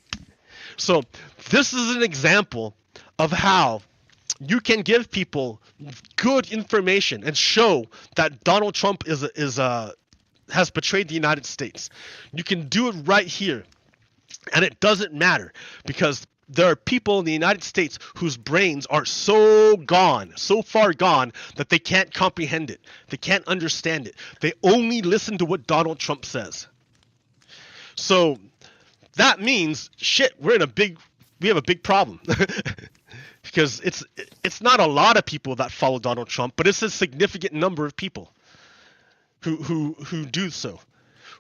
So this is an example of how you can give people good information and show that Donald Trump has betrayed the United States. You can do it right here. And it doesn't matter, because there are people in the United States whose brains are so far gone, that they can't comprehend it. They can't understand it. They only listen to what Donald Trump says. So that means shit. We have a big problem. Because it's not a lot of people that follow Donald Trump, but it's a significant number of people who do so,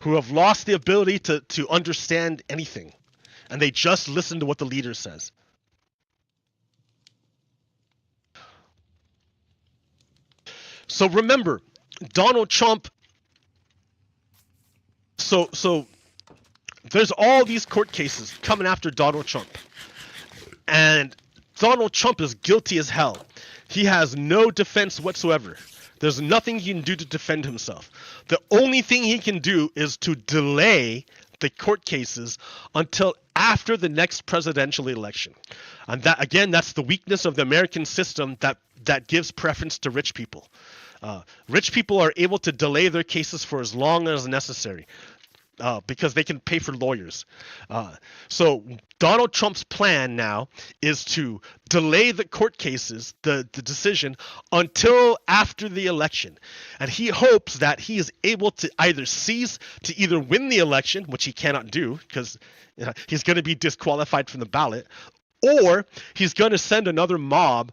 who have lost the ability to understand anything, and they just listen to what the leader says. So remember, Donald Trump. So there's all these court cases coming after Donald Trump, and Donald Trump is guilty as hell. He has no defense whatsoever. There's nothing he can do to defend himself. The only thing he can do is to delay the court cases until after the next presidential election. And that, again, that's the weakness of the American system that gives preference to rich people. Rich people are able to delay their cases for as long as necessary. Because they can pay for lawyers. So Donald Trump's plan now is to delay the court cases, the decision, until after the election. And he hopes that he is able to either win the election, which he cannot do because he's going to be disqualified from the ballot, or he's going to send another mob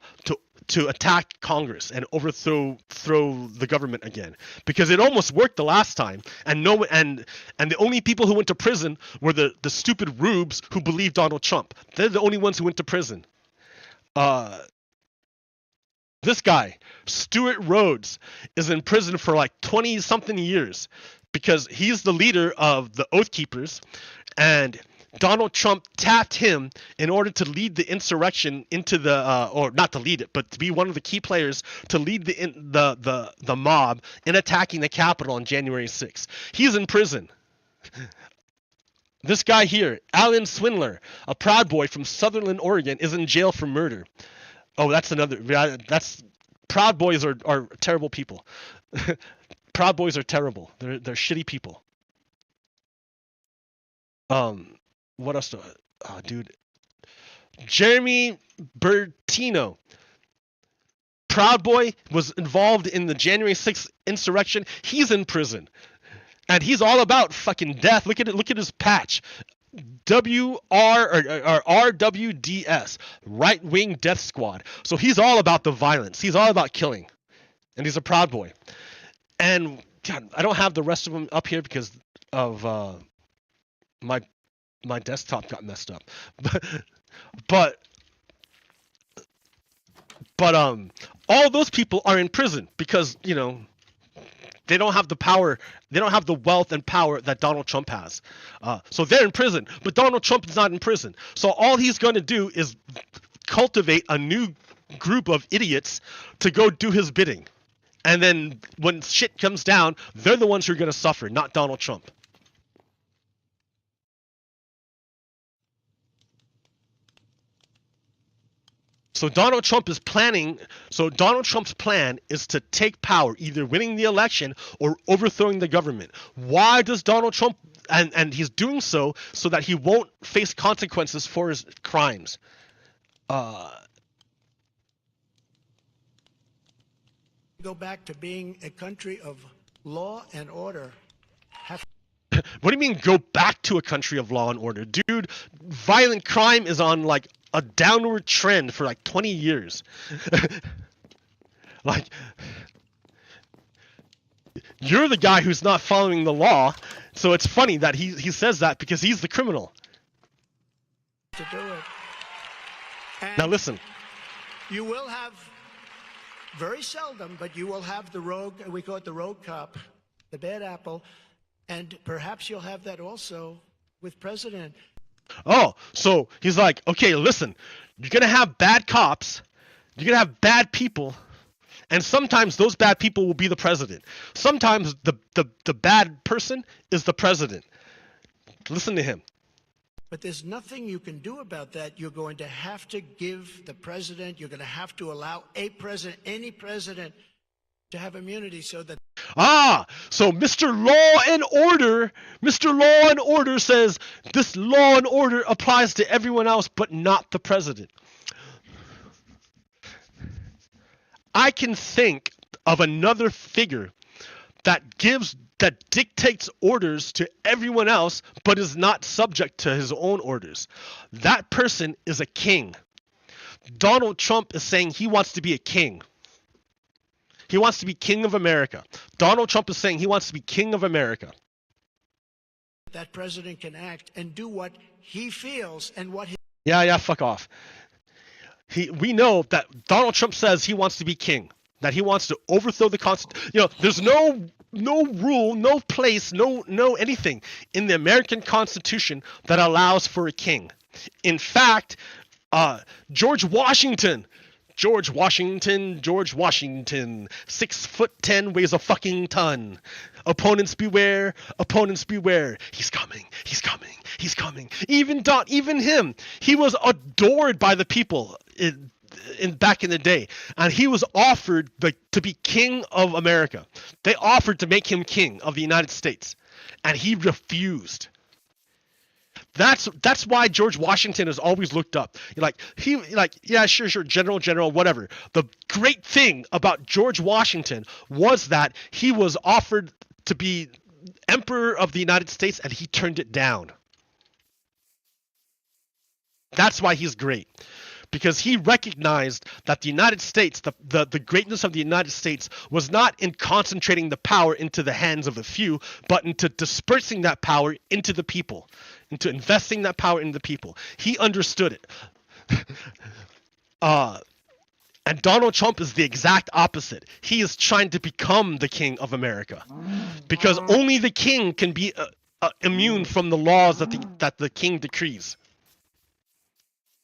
to attack Congress and overthrow the government again, because it almost worked the last time, and the only people who went to prison were the stupid rubes who believed Donald Trump. They're the only ones who went to prison. This guy, Stuart Rhodes, is in prison for like 20-something years because he's the leader of the Oath Keepers, and Donald Trump tapped him in order to lead the insurrection into or not to lead it, but to be one of the key players to lead the mob in attacking the Capitol on January 6th. He's in prison. This guy here, Alan Swindler, a Proud Boy from Sutherland, Oregon, is in jail for murder. Oh, that's Proud Boys are terrible people. Proud Boys are terrible. They're shitty people. What else dude? Jeremy Bertino. Proud Boy was involved in the January 6th insurrection. He's in prison. And he's all about fucking death. Look at his patch. RWDS, Right Wing Death Squad. So he's all about the violence. He's all about killing. And he's a Proud Boy. And God, I don't have the rest of them up here because of my desktop got messed up. But all those people are in prison because, they don't have the power, they don't have the wealth and power that Donald Trump has. So they're in prison, but Donald Trump is not in prison. So all he's going to do is cultivate a new group of idiots to go do his bidding. And then when shit comes down, they're the ones who are going to suffer, not Donald Trump. So Donald Trump's plan is to take power, either winning the election or overthrowing the government. Why does Donald Trump, and he's doing so that he won't face consequences for his crimes. Go back to being a country of law and order. What do you mean go back to a country of law and order? Dude, violent crime is on like a downward trend for like 20 years. Like, you're the guy who's not following the law, so it's funny that he says that because he's the criminal. To do it. And now listen. You will have, very seldom, but you will have the rogue, we call it the rogue cop, the bad apple, and perhaps you'll have that also with President. Oh, so he's like, okay, listen, you're going to have bad cops, you're going to have bad people, and sometimes those bad people will be the president. Sometimes the bad person is the president. Listen to him. But there's nothing you can do about that. You're going to have to give the president, you're going to have to allow a president, any president, to have immunity so that... So Mr. Law and Order says this law and order applies to everyone else but not the president. I can think of another figure that gives that dictates orders to everyone else but is not subject to his own orders. That person is a king. Donald Trump is saying he wants to be a king. He wants to be king of America. Donald Trump is saying he wants to be king of America. That president can act and do what he feels and what he... Yeah, fuck off. We know that Donald Trump says he wants to be king, that he wants to overthrow the Constitution. You know, there's no rule, no place, no anything in the American Constitution that allows for a king. In fact, George Washington, 6'10", weighs a fucking ton. Opponents beware, opponents beware. He's coming, he's coming, he's coming. Even him, he was adored by the people in back in the day, and he was offered to be king of America. They offered to make him king of the United States, and he refused. That's why George Washington is always looked up. Yeah, sure, general, whatever. The great thing about George Washington was that he was offered to be emperor of the United States, and he turned it down. That's why he's great. Because he recognized that the United States, the greatness of the United States, was not in concentrating the power into the hands of the few, but into dispersing that power into the people, into investing that power in the people. He understood it. And Donald Trump is the exact opposite. He is trying to become the king of America, because only the king can be immune from the laws that the king decrees.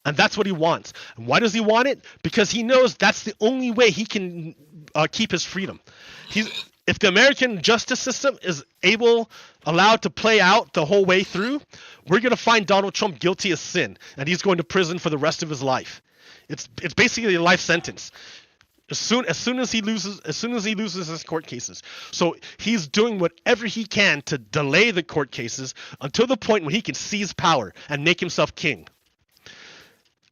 And that's what he wants. And why does he want it? Because he knows that's the only way he can keep his freedom. If the American justice system is allowed to play out the whole way through, we're going to find Donald Trump guilty of sin, and he's going to prison for the rest of his life. It's basically a life sentence. As soon as he loses his court cases. So he's doing whatever he can to delay the court cases until the point when he can seize power and make himself king.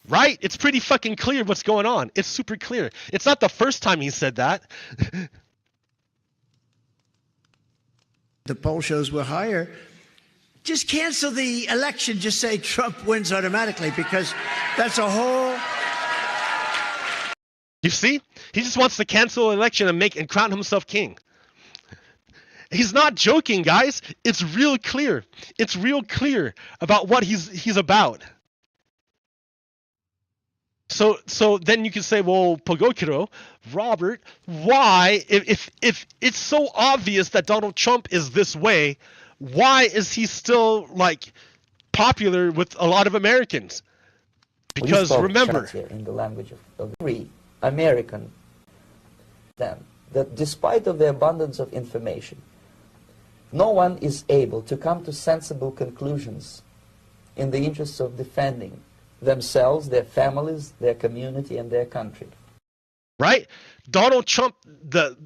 Right? It's pretty fucking clear what's going on. It's super clear. It's not the first time he said that. The poll shows we're higher. Just cancel the election. Just say Trump wins automatically, because that's a whole... You see? He just wants to cancel an election and crown himself king. He's not joking, guys. It's real clear. It's real clear about what he's about. So then you can say, well, Pogokiro, Robert, why, if it's so obvious that Donald Trump is this way, why is he still popular with a lot of Americans? Because remember, in the language of every American, that despite of the abundance of information, no one is able to come to sensible conclusions in the interests of defending themselves, their families, their community, and their country. Right? Donald Trump, the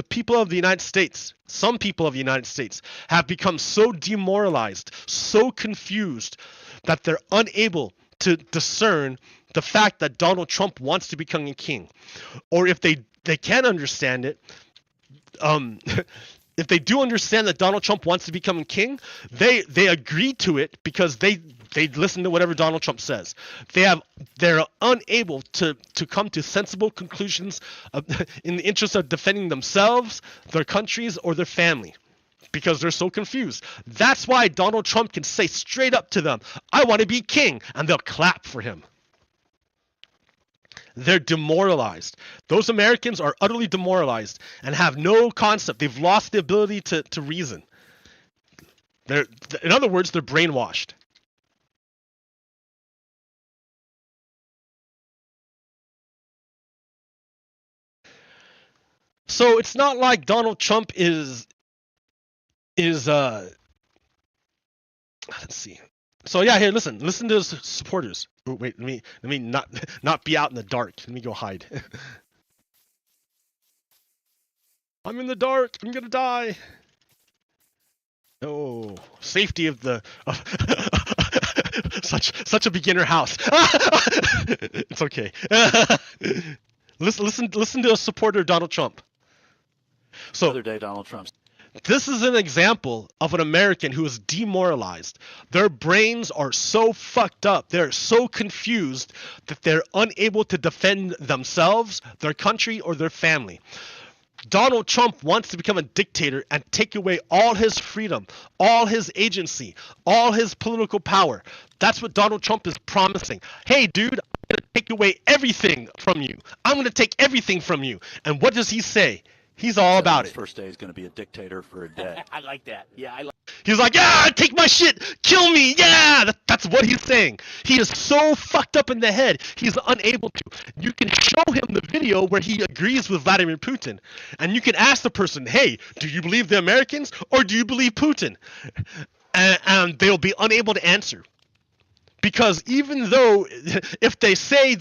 people of the United States, some people of the United States, have become so demoralized, so confused, that they're unable to discern the fact that Donald Trump wants to become a king. Or if they can understand it, if they do understand that Donald Trump wants to become a king, they agree to it because they listen to whatever Donald Trump says. They're unable to come to sensible conclusions in the interest of defending themselves, their countries, or their family, because they're so confused. That's why Donald Trump can say straight up to them, "I want to be king," and they'll clap for him. They're demoralized. Those Americans are utterly demoralized and have no concept. They've lost the ability to reason. In other words, they're brainwashed. So it's not like Donald Trump is let's see. So yeah, here, listen to his supporters. Oh, wait, let me not be out in the dark. Let me go hide. I'm in the dark. I'm gonna die. No, safety of such a beginner house. It's okay. Listen to a supporter of Donald Trump. So the other day, Donald Trump. This is an example of an American who is demoralized. Their brains are so fucked up, they're so confused that they're unable to defend themselves, their country, or their family. Donald Trump wants to become a dictator and take away all his freedom, all his agency, all his political power. That's what Donald Trump is promising. Hey, dude, I'm going to take away everything from you. I'm going to take everything from you. And what does he say? He's all about it. First day is going to be a dictator for a day. I like that. Yeah, He's like, yeah, take my shit, kill me, yeah. That's what he's saying. He is so fucked up in the head, he's unable to. You can show him the video where he agrees with Vladimir Putin, and you can ask the person, hey, do you believe the Americans or do you believe Putin? And they'll be unable to answer. Because even though, if they say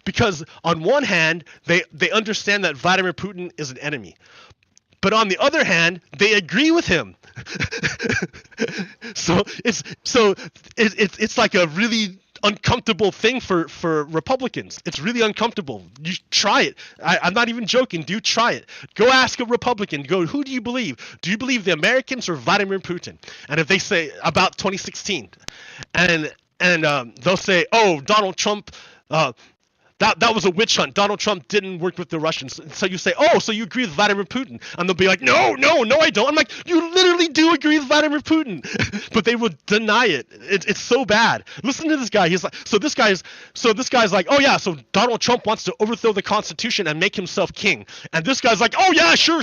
because on one hand, they understand that Vladimir Putin is an enemy. But on the other hand, they agree with him. So it's like a really uncomfortable thing for Republicans. It's really uncomfortable. You try it. I'm not even joking. Do try it. Go ask a Republican. Go, who do you believe? Do you believe the Americans or Vladimir Putin? And if they say about 2016, and they'll say, oh, Donald Trump, that was a witch hunt. Donald Trump didn't work with the Russians. So you say, oh, so you agree with Vladimir Putin? And they'll be like, no, I don't. I'm like, you literally do agree with Vladimir Putin. But they would deny it. It's so bad. Listen to this guy. He's like, so this guy's like, oh yeah, so Donald Trump wants to overthrow the Constitution and make himself king. And this guy's like, oh yeah, sure.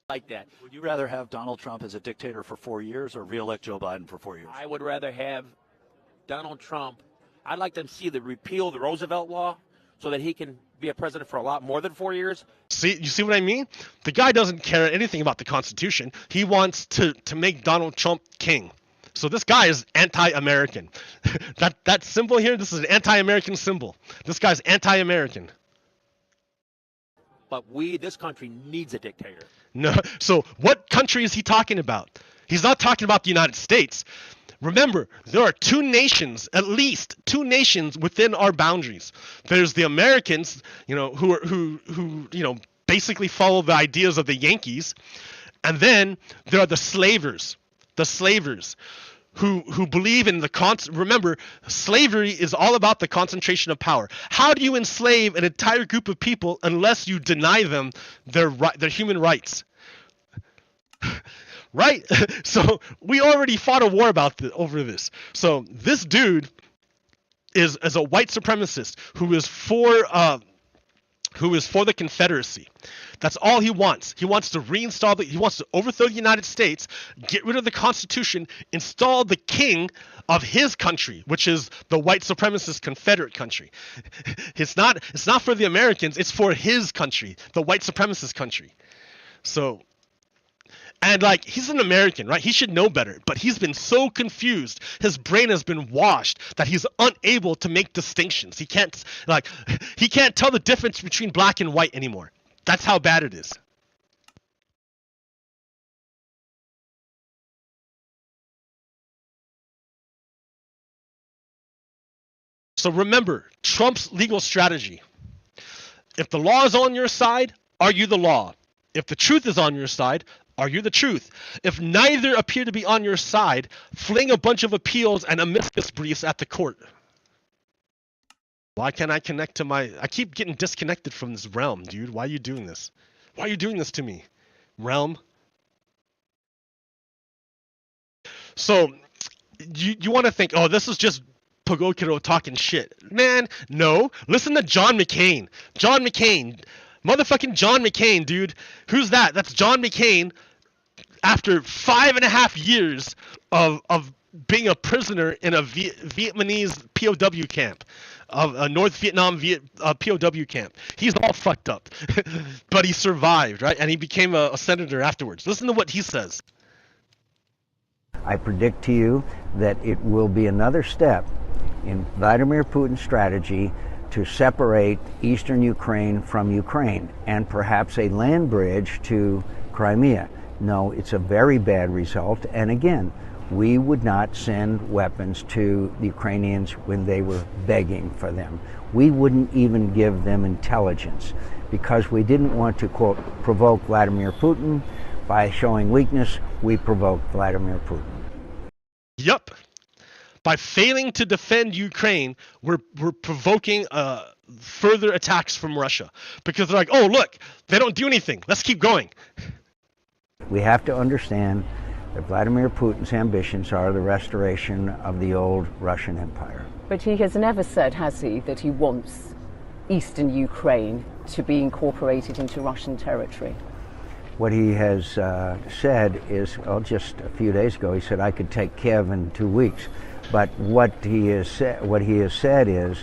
like that. Would you rather have Donald Trump as a dictator for 4 years or re-elect Joe Biden for 4 years? I would rather have Donald Trump. I'd like them to see the repeal the Roosevelt law so that he can be a president for a lot more than 4 years. You see what I mean? The guy doesn't care anything about the Constitution. He wants to make Donald Trump king. So this guy is anti-American. that symbol here, this is an anti-American symbol. This guy's anti-American. But this country needs a dictator. No. So what country is he talking about? He's not talking about the United States. Remember, there are two nations, at least two nations within our boundaries. There's the Americans, who basically follow the ideas of the Yankees, and then there are the slavers who believe in remember, slavery is all about the concentration of power. How do you enslave an entire group of people unless you deny them their human rights? Right? So we already fought a war over this. So this dude is a white supremacist who is for the Confederacy. That's all he wants. He wants to he wants to overthrow the United States, get rid of the Constitution, install the king of his country, which is the white supremacist Confederate country. It's not for the Americans, it's for his country, the white supremacist country. So, and he's an American, right? He should know better, but he's been so confused. His brain has been washed that he's unable to make distinctions. He can't tell the difference between black and white anymore. That's how bad it is. So remember, Trump's legal strategy. If the law is on your side, argue the law. If the truth is on your side, argue the truth. If neither appear to be on your side, fling a bunch of appeals and amicus briefs at the court. Why can't I connect to I keep getting disconnected from this realm, dude. Why are you doing this? Why are you doing this to me? Realm? So, you want to think, oh, this is just Pogokiro talking shit. Man, no. Listen to John McCain. John McCain. Motherfucking John McCain, dude. Who's that? That's John McCain after 5.5 years of being a prisoner in a Vietnamese POW camp, a North Vietnam POW camp. He's all fucked up, but he survived, right? And he became a senator afterwards. Listen to what he says. I predict to you that it will be another step in Vladimir Putin's strategy to separate eastern Ukraine from Ukraine and perhaps a land bridge to Crimea. No, it's a very bad result. And again, we would not send weapons to the Ukrainians when they were begging for them. We wouldn't even give them intelligence because we didn't want to, quote, provoke Vladimir Putin By showing weakness, we provoke Vladimir Putin. Yup. By failing to defend Ukraine, we're provoking further attacks from Russia. Because they're like, oh, look, they don't do anything. Let's keep going. We have to understand that Vladimir Putin's ambitions are the restoration of the old Russian Empire. But he has never said, has he, that he wants eastern Ukraine to be incorporated into Russian territory? What he has said is, well, just a few days ago, he said, I could take Kiev in 2 weeks. But what he has said is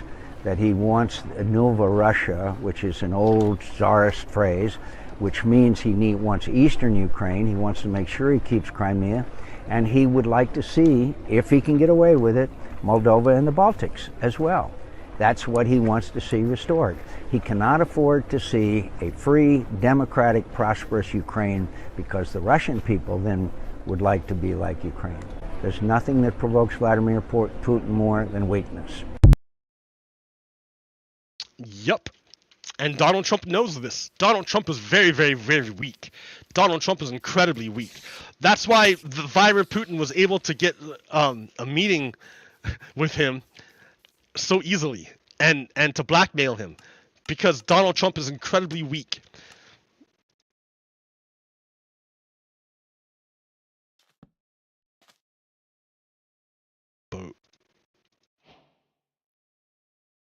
that he wants Nova Russia, which is an old czarist phrase, which means he wants eastern Ukraine. He wants to make sure he keeps Crimea, and he would like to see, if he can get away with it, Moldova and the Baltics as well. That's what he wants to see restored. He cannot afford to see a free, democratic, prosperous Ukraine, because the Russian people then would like to be like Ukraine. There's nothing that provokes Vladimir Putin more than weakness. Yup. And Donald Trump knows this. Donald Trump is very, very, very weak. Donald Trump is incredibly weak. That's why Vladimir Putin was able to get a meeting with him so easily and to blackmail him, because Donald Trump is incredibly weak.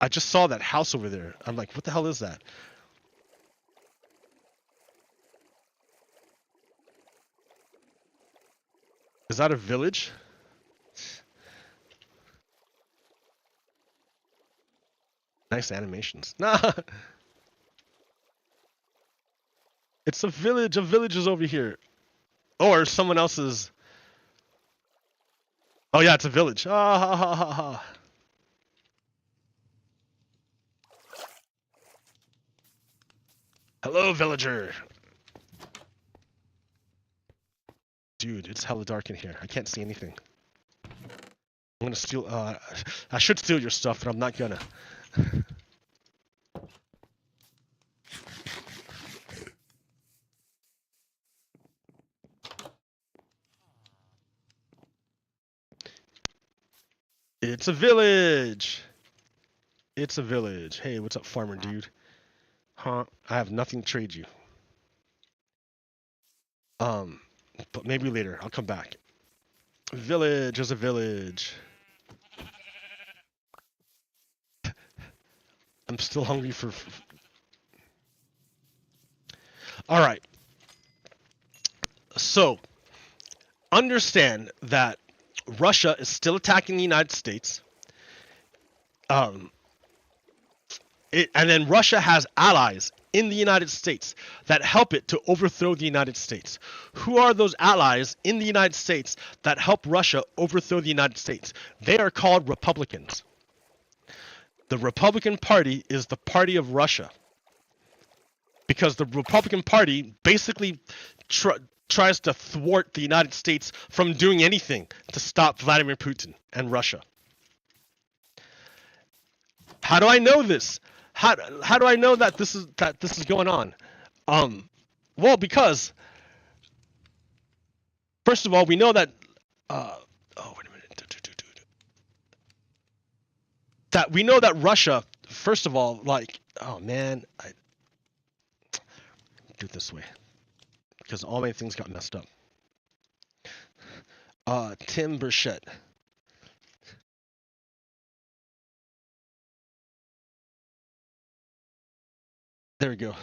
I just saw that house over there. I'm like, what the hell is that? Is that a village? Nice animations. Nah. It's a village. A village is over here. Or someone else's. Oh yeah, it's a village. Ah ha ha ha ha. Hello, villager. Dude, it's hella dark in here. I can't see anything. I'm gonna steal. I should steal your stuff, but I'm not gonna. It's a village. It's a village. Hey, what's up, farmer dude? Huh? I have nothing to trade you. But maybe later. I'll come back. Village is a village. I'm still hungry for... Alright. So, understand that Russia is still attacking the United States. And then Russia has allies in the United States that help it to overthrow the United States. Who are those allies in the United States that help Russia overthrow the United States? They are called Republicans. The Republican Party is the party of Russia. Because the Republican Party basically tries to thwart the United States from doing anything to stop Vladimir Putin and Russia. How do I know this? How do I know that this is going on? Well, because first of all, we know that oh, wait a minute. That we know that Russia, first of all, like, oh man, I do it this way because all my things got messed up. Tim Burchett. There we go.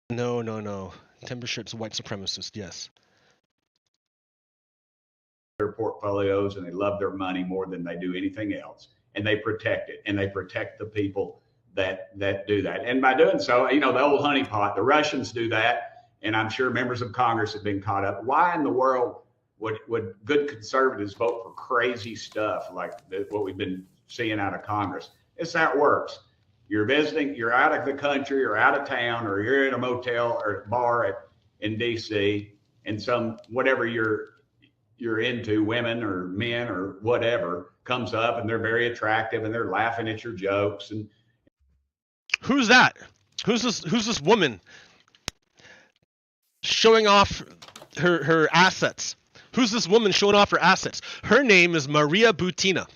No. Tim Burchett's a white supremacist, yes. Their portfolios and they love their money more than they do anything else. And they protect it, and they protect the people that do that. And by doing so, you know, the old honeypot, the Russians do that, and I'm sure members of Congress have been caught up. Why in the world would good conservatives vote for crazy stuff like what we've been seeing out of Congress? It's how it works. You're visiting, you're out of the country or out of town, or you're in a motel or bar in DC, and some whatever you're into, women or men or whatever, comes up and they're very attractive and they're laughing at your jokes. And who's that? Who's this woman showing off her assets? Who's this woman showing off her assets? Her name is Maria Butina.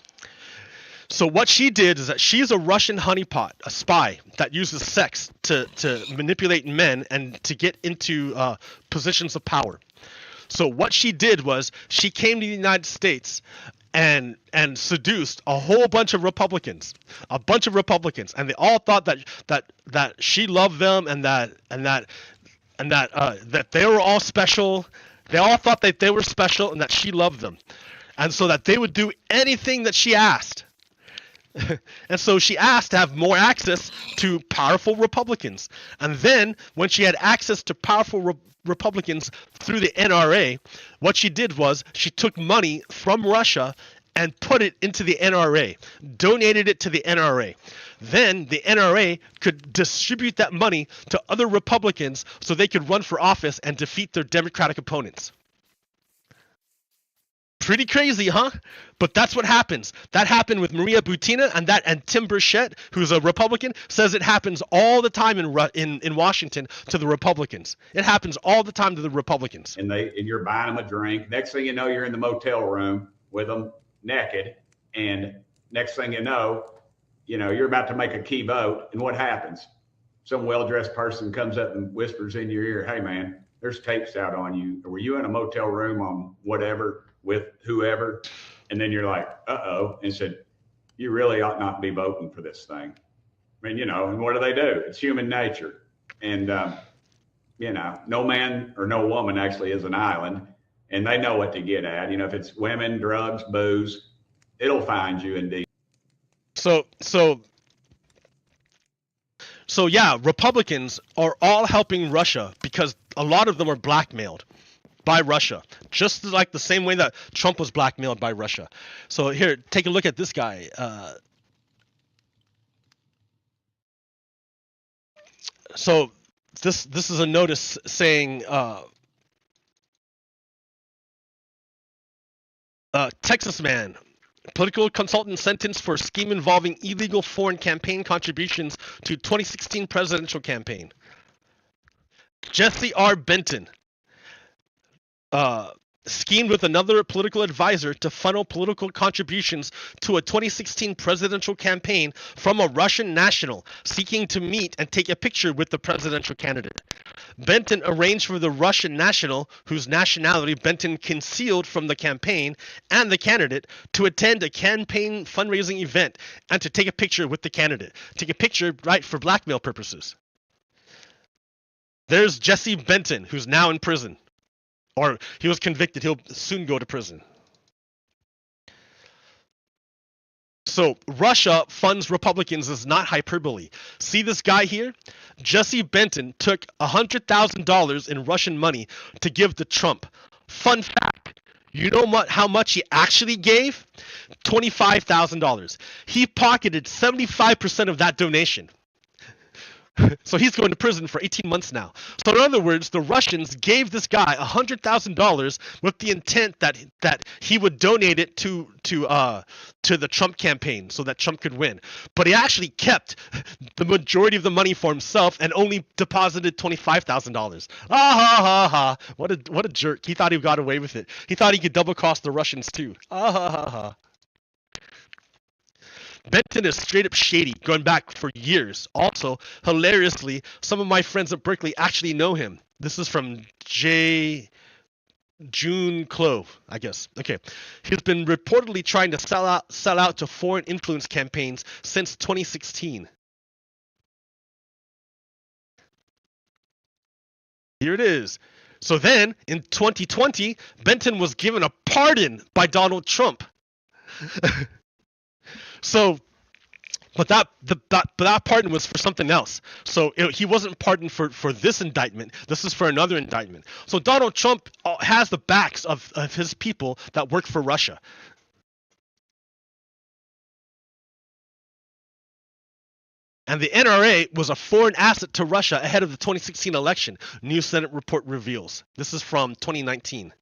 So what she did is that she's a Russian honeypot, a spy that uses sex to manipulate men and to get into positions of power. So what she did was she came to the United States and seduced a whole bunch of Republicans, and they all thought that she loved them and that they were all special. They all thought that they were special and that she loved them, and so that they would do anything that she asked. And so she asked to have more access to powerful Republicans. And then when she had access to powerful Republicans through the NRA, what she did was she took money from Russia and put it into the NRA, donated it to the NRA. Then the NRA could distribute that money to other Republicans so they could run for office and defeat their Democratic opponents. Pretty crazy, huh? But that's what happens. That happened with Maria Butina, and Tim Burchett, who's a Republican, says it happens all the time in Washington to the Republicans. It happens all the time to the Republicans. And you're buying them a drink. Next thing you know, you're in the motel room with them naked, and next thing you know, you're about to make a key vote, and what happens? Some well-dressed person comes up and whispers in your ear, "Hey, man, there's tapes out on you. Were you in a motel room on whatever with whoever?" And then you're like, uh-oh, and said, "You really ought not be voting for this thing." I mean, and what do? It's human nature. And, no man or no woman actually is an island, and they know what to get at. If it's women, drugs, booze, it'll find you indeed. So yeah, Republicans are all helping Russia because a lot of them are blackmailed by Russia, just like the same way that Trump was blackmailed by Russia. So here, take a look at this guy. So this is a notice saying Texas man, political consultant sentenced for scheme involving illegal foreign campaign contributions to 2016 presidential campaign. Jesse R. Benton schemed with another political advisor to funnel political contributions to a 2016 presidential campaign from a Russian national seeking to meet and take a picture with the presidential candidate. Benton arranged for the Russian national, whose nationality Benton concealed from the campaign and the candidate, to attend a campaign fundraising event and to take a picture with the candidate. Take a picture, right, for blackmail purposes. There's Jesse Benton, who's now in prison. Or he was convicted. He'll soon go to prison. So Russia funds Republicans is not hyperbole. See this guy here? Jesse Benton took $100,000 in Russian money to give to Trump. Fun fact. You know how much he actually gave? $25,000. He pocketed 75% of that donation. So he's going to prison for 18 months now. So in other words, the Russians gave this guy $100,000 with the intent that he would donate it to the Trump campaign so that Trump could win. But he actually kept the majority of the money for himself and only deposited $25,000. Ah ha ha ha! What a jerk! He thought he got away with it. He thought he could double cross the Russians too. Ah ha ha ha! Benton is straight up shady, going back for years. Also, hilariously, some of my friends at Berkeley actually know him. This is from June Clove, I guess. Okay. He's been reportedly trying to sell out to foreign influence campaigns since 2016. Here it is. So then, in 2020, Benton was given a pardon by Donald Trump. So, but that pardon was for something else. So he wasn't pardoned for this indictment. This is for another indictment. So Donald Trump has the backs of his people that work for Russia. And the NRA was a foreign asset to Russia ahead of the 2016 election, new Senate report reveals. This is from 2019.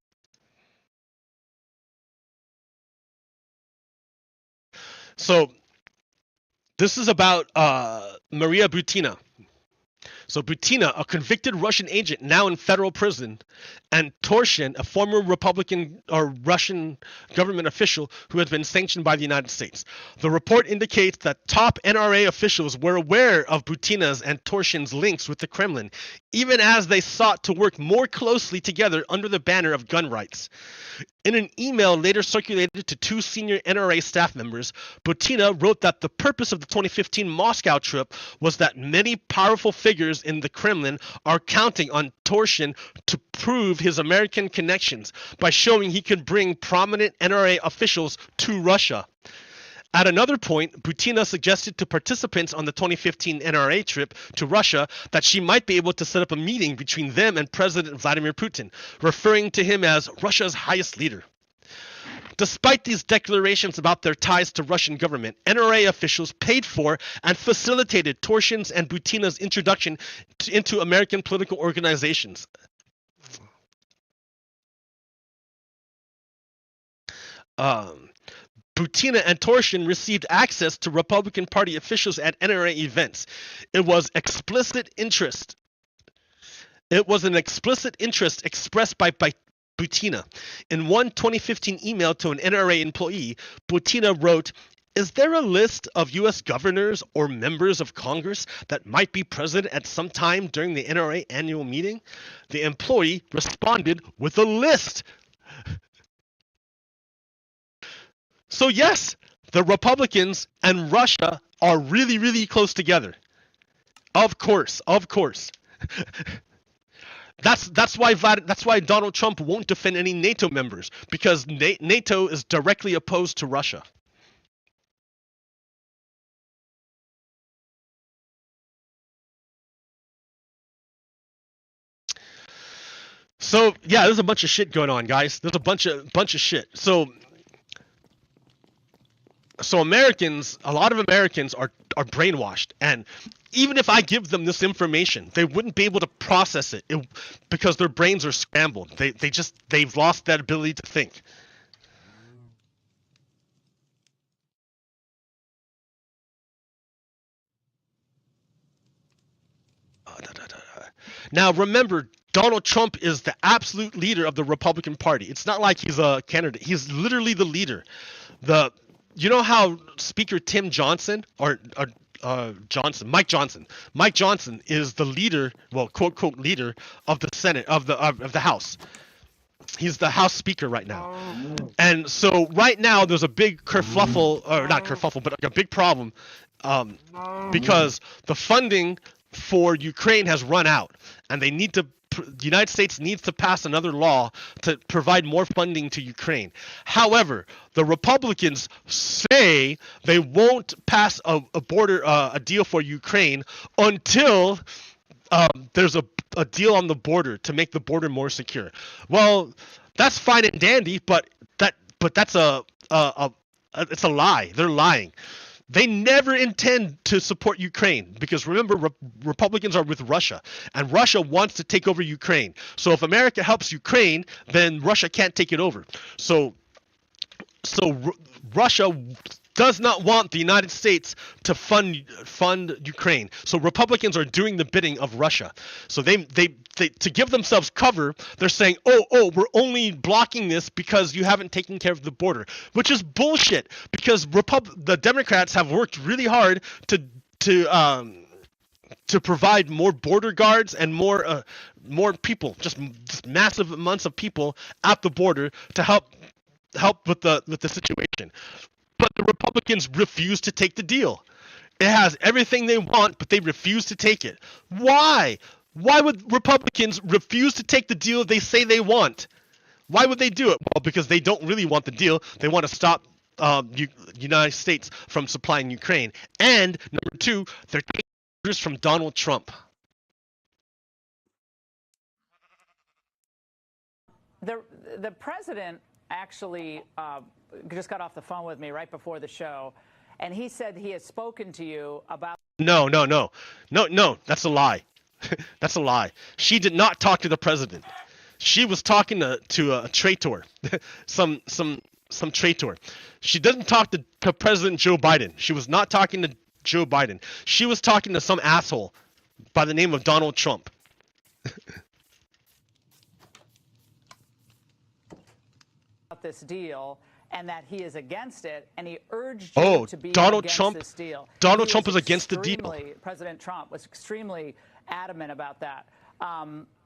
So this is about Maria Butina. So Butina, a convicted Russian agent now in federal prison, and Torshin, a former Republican or Russian government official who had been sanctioned by the United States. The report indicates that top NRA officials were aware of Butina's and Torshin's links with the Kremlin, even as they sought to work more closely together under the banner of gun rights. In an email later circulated to two senior NRA staff members, Butina wrote that the purpose of the 2015 Moscow trip was that many powerful figures in the Kremlin are counting on Torshin to prove his American connections by showing he could bring prominent NRA officials to Russia. At another point, Butina suggested to participants on the 2015 NRA trip to Russia that she might be able to set up a meeting between them and President Vladimir Putin, referring to him as Russia's highest leader. Despite these declarations about their ties to Russian government, NRA officials paid for and facilitated Torshin's and Butina's introduction into American political organizations. Butina and Torshin received access to Republican Party officials at NRA events. It was an explicit interest expressed by Butina. In one 2015 email to an NRA employee, Butina wrote, "Is there a list of U.S. governors or members of Congress that might be present at some time during the NRA annual meeting?" The employee responded with a list. So yes, the Republicans and Russia are really, really close together. Of course. That's why Donald Trump won't defend any NATO members, because NATO is directly opposed to Russia. So yeah, there's a bunch of shit going on, guys. There's a bunch of shit. So Americans, a lot of Americans are brainwashed, and even if I give them this information, they wouldn't be able to process it because their brains are scrambled. They've lost that ability to think. Now remember, Donald Trump is the absolute leader of the Republican Party. It's not like he's a candidate. He's literally the leader. You know how Speaker Tim Johnson Mike Johnson is the leader, well, quote unquote leader of the Senate of the House. He's the House Speaker right now. And so right now there's a big kerfluffle, or not kerfuffle, but a big problem because the funding for Ukraine has run out, and they need to. The United States needs to pass another law to provide more funding to Ukraine. However, the Republicans say they won't pass a deal for Ukraine until there's a deal on the border to make the border more secure. Well, that's fine and dandy, but that's it's a lie. They're lying. They never intend to support Ukraine because remember, Republicans are with Russia, and Russia wants to take over Ukraine. So if America helps Ukraine, then Russia can't take it over. So Russia does not want the United States to fund Ukraine. So Republicans are doing the bidding of Russia. So they to give themselves cover, they're saying, oh, we're only blocking this because you haven't taken care of the border, which is bullshit. Because the Democrats have worked really hard to provide more border guards and more people, just massive amounts of people at the border to help with the situation. But the Republicans refuse to take the deal. It has everything they want, but they refuse to take it. Why? Why would Republicans refuse to take the deal they say they want? Why would they do it? Well, because they don't really want the deal. They want to stop United States from supplying Ukraine. And number two, they're taking orders from Donald Trump. The president actually just got off the phone with me right before the show, and he said he has spoken to you about... No, that's a lie. That's a lie. She did not talk to the president. She was talking to a traitor, some traitor. She didn't talk to President Joe Biden. She was not talking to Joe Biden. She was talking to some asshole by the name of Donald Trump. This deal, and that he is against it, and he urged you to be against this deal. Donald Trump is against the deal. President Trump was extremely adamant about that.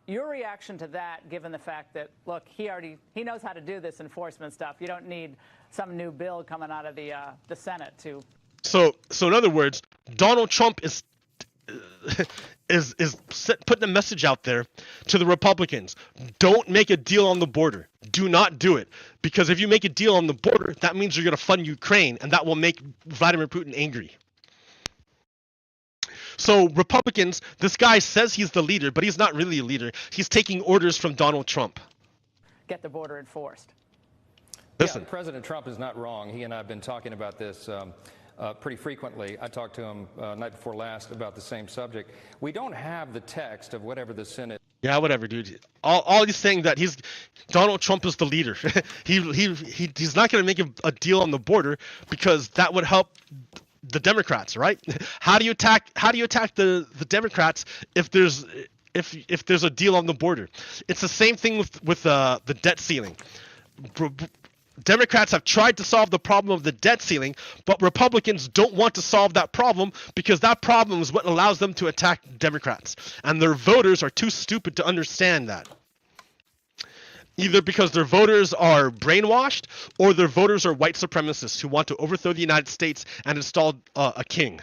Your reaction to that, given the fact that, look, he knows how to do this enforcement stuff. You don't need some new bill coming out of the Senate to. So in other words, Donald Trump is putting a message out there to the Republicans. Don't make a deal on the border. Do not do it. Because if you make a deal on the border, that means you're going to fund Ukraine, and that will make Vladimir Putin angry. So Republicans, this guy says he's the leader, but he's not really a leader. He's taking orders from Donald Trump. Get the border enforced. Listen. Yeah, President Trump is not wrong. He and I have been talking about this pretty frequently. I talked to him night before last about the same subject. We don't have the text of whatever the Senate. Yeah, whatever, dude. All he's saying that Donald Trump is the leader. He's not going to make a deal on the border because that would help the Democrats, right? How do you attack the Democrats if there's a deal on the border? It's the same thing with the debt ceiling. Democrats have tried to solve the problem of the debt ceiling, but Republicans don't want to solve that problem because that problem is what allows them to attack Democrats. And their voters are too stupid to understand that. Either because their voters are brainwashed or their voters are white supremacists who want to overthrow the United States and install a king.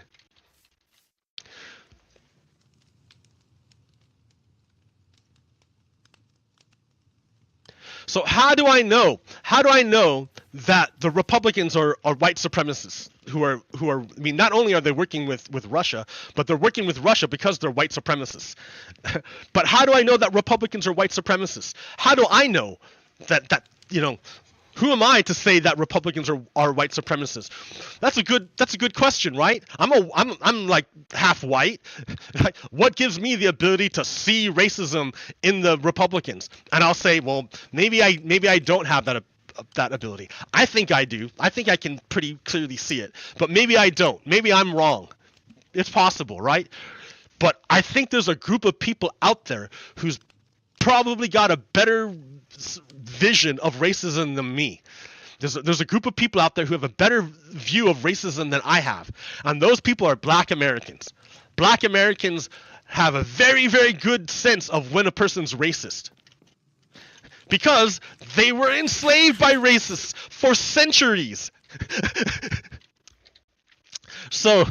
So how do I know that the Republicans are white supremacists who are I mean, not only are they working with Russia, but they're working with Russia because they're white supremacists. But how do I know that Republicans are white supremacists? How do I know that who am I to say that Republicans are white supremacists? That's a good question, right? I'm like half white. What gives me the ability to see racism in the Republicans? And I'll say, well, maybe I don't have that ability. I think I do. I think I can pretty clearly see it. But maybe I don't. Maybe I'm wrong. It's possible, right? But I think there's a group of people out there who's probably got a better vision of racism than me. There's a group of people out there who have a better view of racism than I have. And those people are black Americans. Black Americans have a very, very good sense of when a person's racist. Because they were enslaved by racists for centuries. So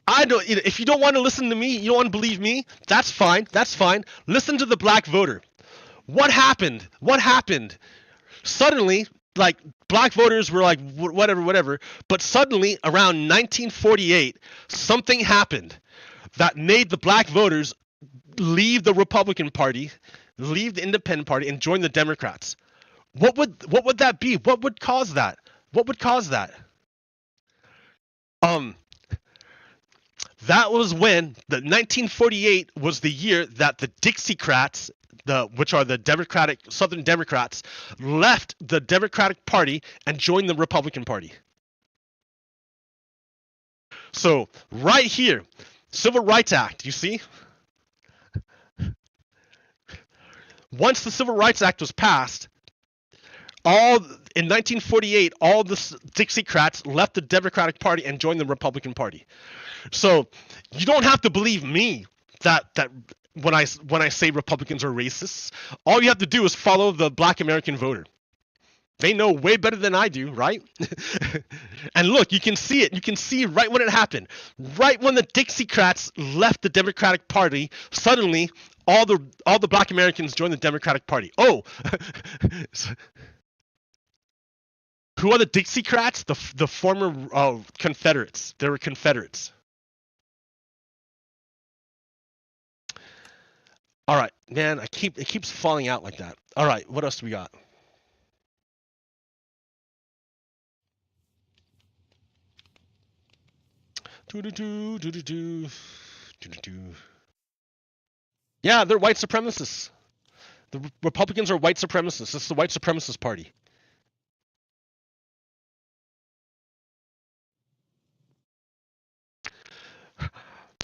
I don't. If you don't want to listen to me, you don't want to believe me. That's fine. That's fine. Listen to the black voter. What happened? Suddenly, like, black voters were like, whatever. But suddenly, around 1948, something happened that made the black voters leave the Republican Party, leave the Independent Party, and join the Democrats. What would that be? What would cause that? That was when the 1948 was the year that the Dixiecrats, which are the Democratic Southern Democrats, left the Democratic Party and joined the Republican Party. So right here, Civil Rights Act, you see? Once the Civil Rights Act was passed, in 1948, all the Dixiecrats left the Democratic Party and joined the Republican Party. So you don't have to believe me that when I say Republicans are racists. All you have to do is follow the black American voter. They know way better than I do, right? And look, you can see it. You can see right when it happened. Right when the Dixiecrats left the Democratic Party, suddenly all the black Americans joined the Democratic Party. Oh, who are the Dixiecrats? The former Confederates. They were Confederates. All right, man. It keeps falling out like that. All right, what else do we got? Yeah, they're white supremacists. The Republicans are white supremacists. It's the white supremacist party.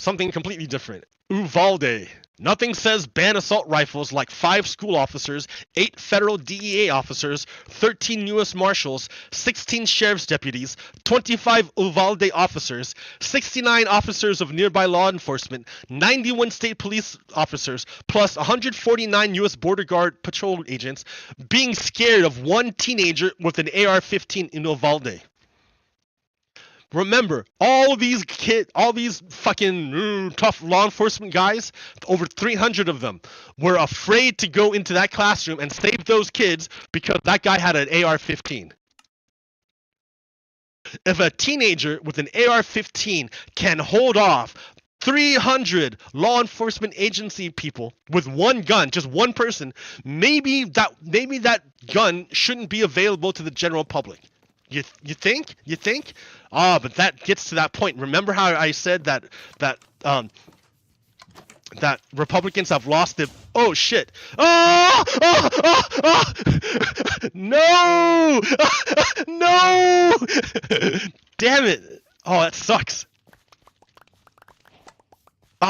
Something completely different. Uvalde. Nothing says ban assault rifles like 5 school officers, 8 federal DEA officers, 13 U.S. Marshals, 16 sheriff's deputies, 25 Uvalde officers, 69 officers of nearby law enforcement, 91 state police officers, plus 149 U.S. Border Guard patrol agents being scared of one teenager with an AR-15 in Uvalde. Remember, all these fucking tough law enforcement guys, over 300 of them, were afraid to go into that classroom and save those kids because that guy had an AR-15. If a teenager with an AR-15 can hold off 300 law enforcement agency people with one gun, just one person, maybe that gun shouldn't be available to the general public. You think? But that gets to that point. Remember how I said that Republicans have lost the... Oh, shit. Oh! No! No! Damn it. Oh, that sucks. No!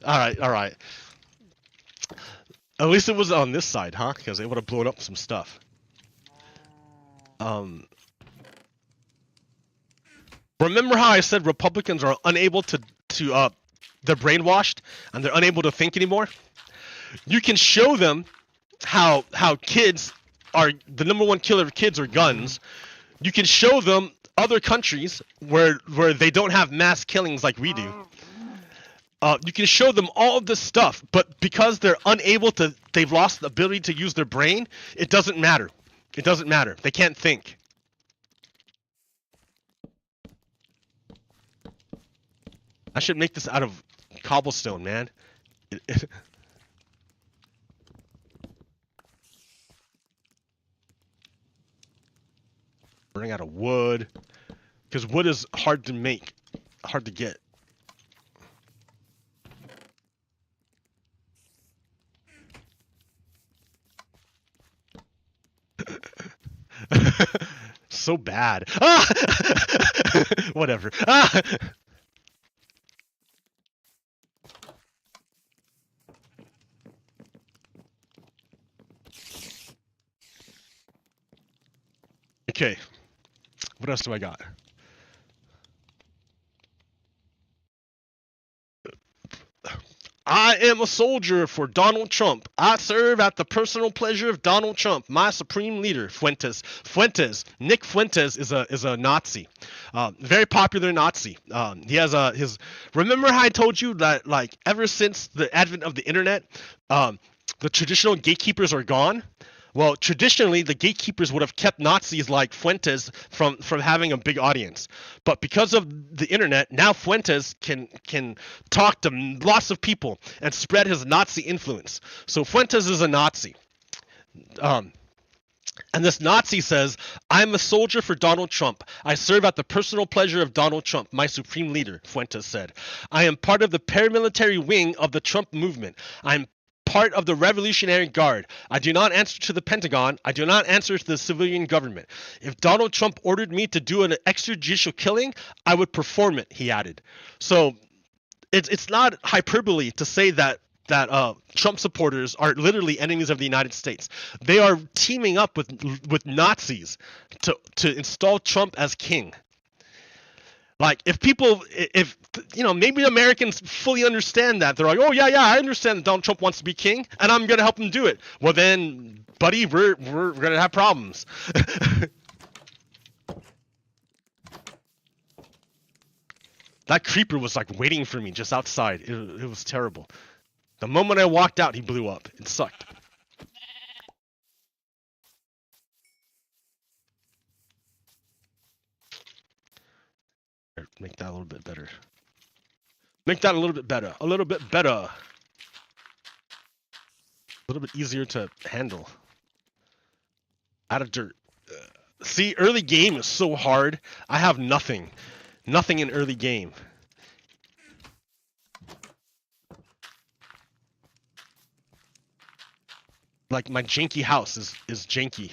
All right. At least it was on this side, huh? Because they would have blown up some stuff. Remember how I said Republicans are unable to they're brainwashed and they're unable to think anymore? You can show them how kids are the #1 killer of kids are guns. You can show them other countries where they don't have mass killings like we do. You can show them all of this stuff, but because they're unable to, they've lost the ability to use their brain, it doesn't matter. It doesn't matter. They can't think. I should make this out of cobblestone, man. Running out of wood. Because wood is hard to make, hard to get. So bad. Whatever. Okay. What else do I got? I am a soldier for Donald Trump. I serve at the personal pleasure of Donald Trump, my supreme leader, Fuentes. Nick Fuentes is a Nazi, very popular Nazi. He has his. Remember how I told you that like ever since the advent of the internet, the traditional gatekeepers are gone. Well, traditionally, the gatekeepers would have kept Nazis like Fuentes from having a big audience. But because of the internet, now Fuentes can talk to lots of people and spread his Nazi influence. So Fuentes is a Nazi. And this Nazi says, I'm a soldier for Donald Trump. I serve at the personal pleasure of Donald Trump, my supreme leader, Fuentes said. I am part of the paramilitary wing of the Trump movement. I'm part of the Revolutionary Guard. I do not answer to the Pentagon. I do not answer to the civilian government. If Donald Trump ordered me to do an extrajudicial killing, I would perform it, he added. So it's not hyperbole to say that Trump supporters are literally enemies of the United States. They are teaming up with Nazis to install Trump as king. Like, if maybe Americans fully understand that. They're like, oh, yeah, I understand that Donald Trump wants to be king, and I'm going to help him do it. Well, then, buddy, we're going to have problems. That creeper was, like, waiting for me just outside. It was terrible. The moment I walked out, he blew up. It sucked. Make that a little bit better. Make that a little bit better. A little bit better. A little bit easier to handle. Out of dirt. See, early game is so hard. I have nothing. Nothing in early game. Like, my janky house is janky.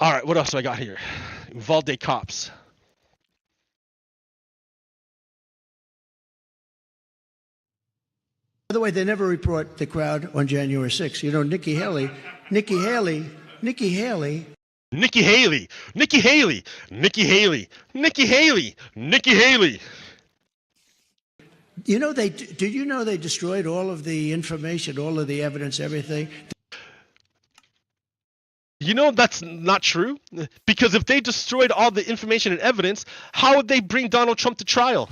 All right, what else do I got here? Uvalde cops. By the way, they never report the crowd on January 6th. You know, Nikki Haley. You know, did you know they destroyed all of the information, all of the evidence, everything? You know that's not true, because if they destroyed all the information and evidence, how would they bring Donald Trump to trial?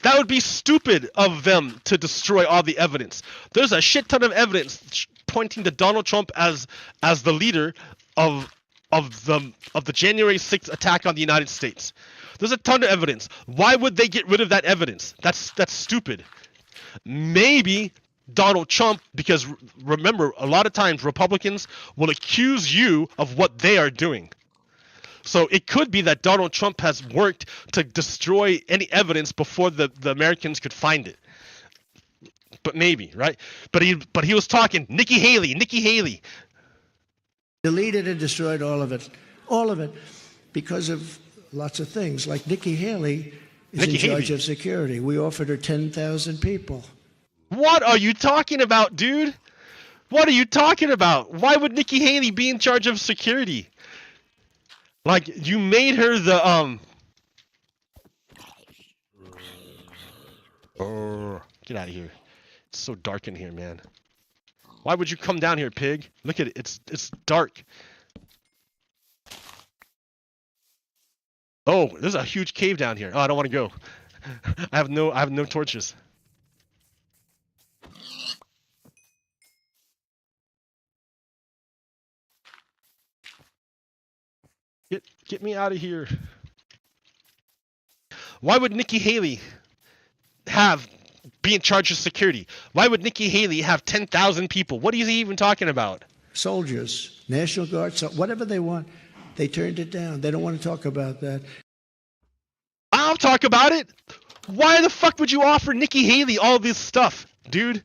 That would be stupid of them to destroy all the evidence. There's a shit ton of evidence pointing to Donald Trump as the leader of the January 6th attack on the United States. There's a ton of evidence. Why would they get rid of that evidence? That's stupid. Maybe Donald Trump, because remember, a lot of times Republicans will accuse you of what they are doing. So it could be that Donald Trump has worked to destroy any evidence before the Americans could find it. But maybe, right? But he was talking Nikki Haley. Deleted and destroyed all of it, because of lots of things. Like Nikki Haley is in charge of security. We offered her 10,000 people. What are you talking about, dude? What are you talking about? Why would Nikki Haley be in charge of security? Like, you made her the get out of here. It's so dark in here, man. Why would you come down here, pig? Look at it. It's dark. Oh, there's a huge cave down here. Oh, I don't want to go. I have no torches. Get me out of here. Why would Nikki Haley be in charge of security? Why would Nikki Haley have 10,000 people? What is he even talking about? Soldiers, National Guard, whatever they want. They turned it down. They don't want to talk about that. I'll talk about it. Why the fuck would you offer Nikki Haley all this stuff, dude?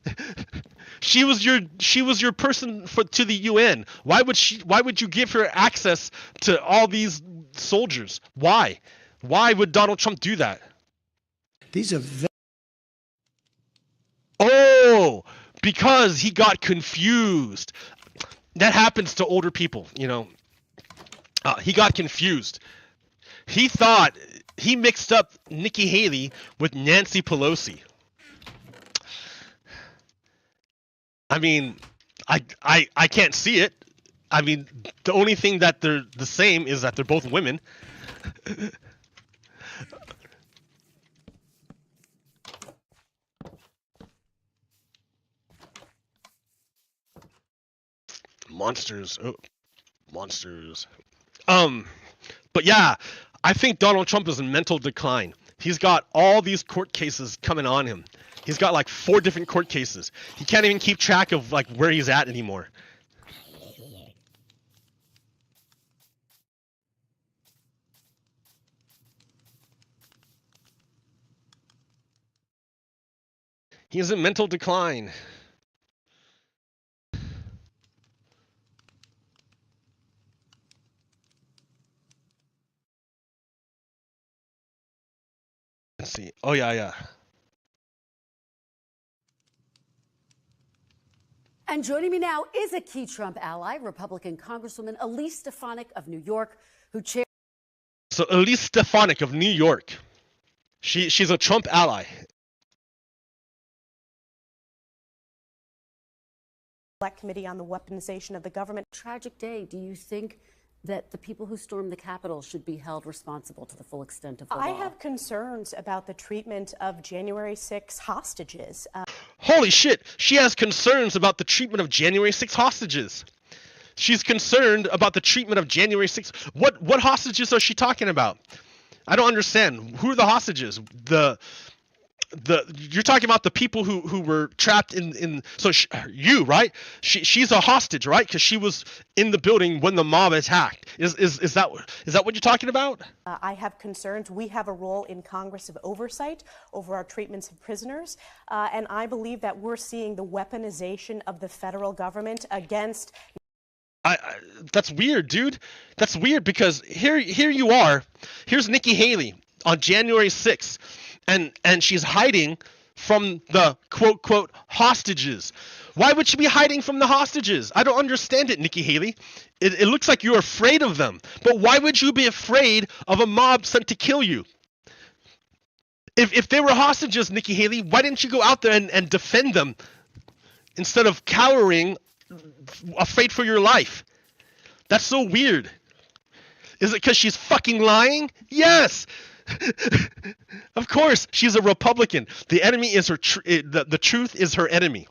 She was your person to the UN. Why would you give her access to all these soldiers? Why? Why would Donald Trump do that? These are because he got confused. That happens to older people, you know. He got confused. He mixed up Nikki Haley with Nancy Pelosi. I mean, I can't see it. I mean, the only thing that they're the same is that they're both women. Monsters. Oh, monsters. But yeah, I think Donald Trump is in mental decline. He's got all these court cases coming on him. He's got like 4 different court cases. He can't even keep track of like where he's at anymore. He's in mental decline. Let's see. Oh, yeah. And joining me now is a key Trump ally, Republican Congresswoman Elise Stefanik of New York, who chairs. So Elise Stefanik of New York, she's a Trump ally. Select Committee on the Weaponization of the Government. Tragic day. Do you think that the people who stormed the Capitol should be held responsible to the full extent of the law? I have concerns about the treatment of January 6 hostages. Holy shit! She has concerns about the treatment of January 6 hostages. She's concerned about the treatment of January 6. What hostages are she talking about? I don't understand. Who are the hostages? You're talking about the people who were trapped in you, right? She's a hostage, right? Because she was in the building when the mob attacked. Is that what you're talking about? I have concerns. We have a role in Congress of oversight over our treatments of prisoners, and I believe that we're seeing the weaponization of the federal government against That's weird, dude. That's weird because here you are. Here's Nikki Haley on January 6th, and she's hiding from the quote hostages. Why would she be hiding from the hostages? I don't understand it, Nikki Haley. It looks like you're afraid of them. But why would you be afraid of a mob sent to kill you? If they were hostages, Nikki Haley, why didn't you go out there and defend them instead of cowering, afraid for your life? That's so weird. Is it because she's fucking lying? Yes! Of course, she's a Republican. The enemy is her. The truth is her enemy.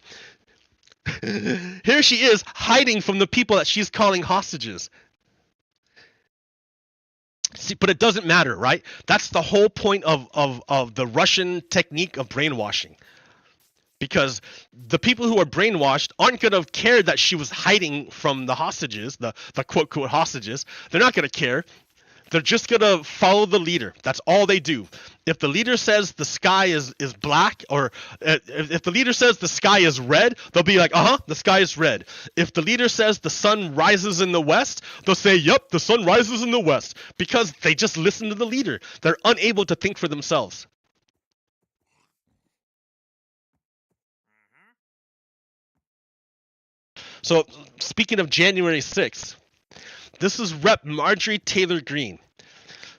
Here she is hiding from the people that she's calling hostages. See, but it doesn't matter, right? That's the whole point of the Russian technique of brainwashing. Because the people who are brainwashed aren't going to care that she was hiding from the hostages, the quote hostages. They're not going to care. They're just going to follow the leader. That's all they do. If the leader says the sky is black, or if the leader says the sky is red, they'll be like, the sky is red. If the leader says the sun rises in the west, they'll say, yep, the sun rises in the west. Because they just listen to the leader. They're unable to think for themselves. So, speaking of January 6th, this is Rep. Marjorie Taylor Greene.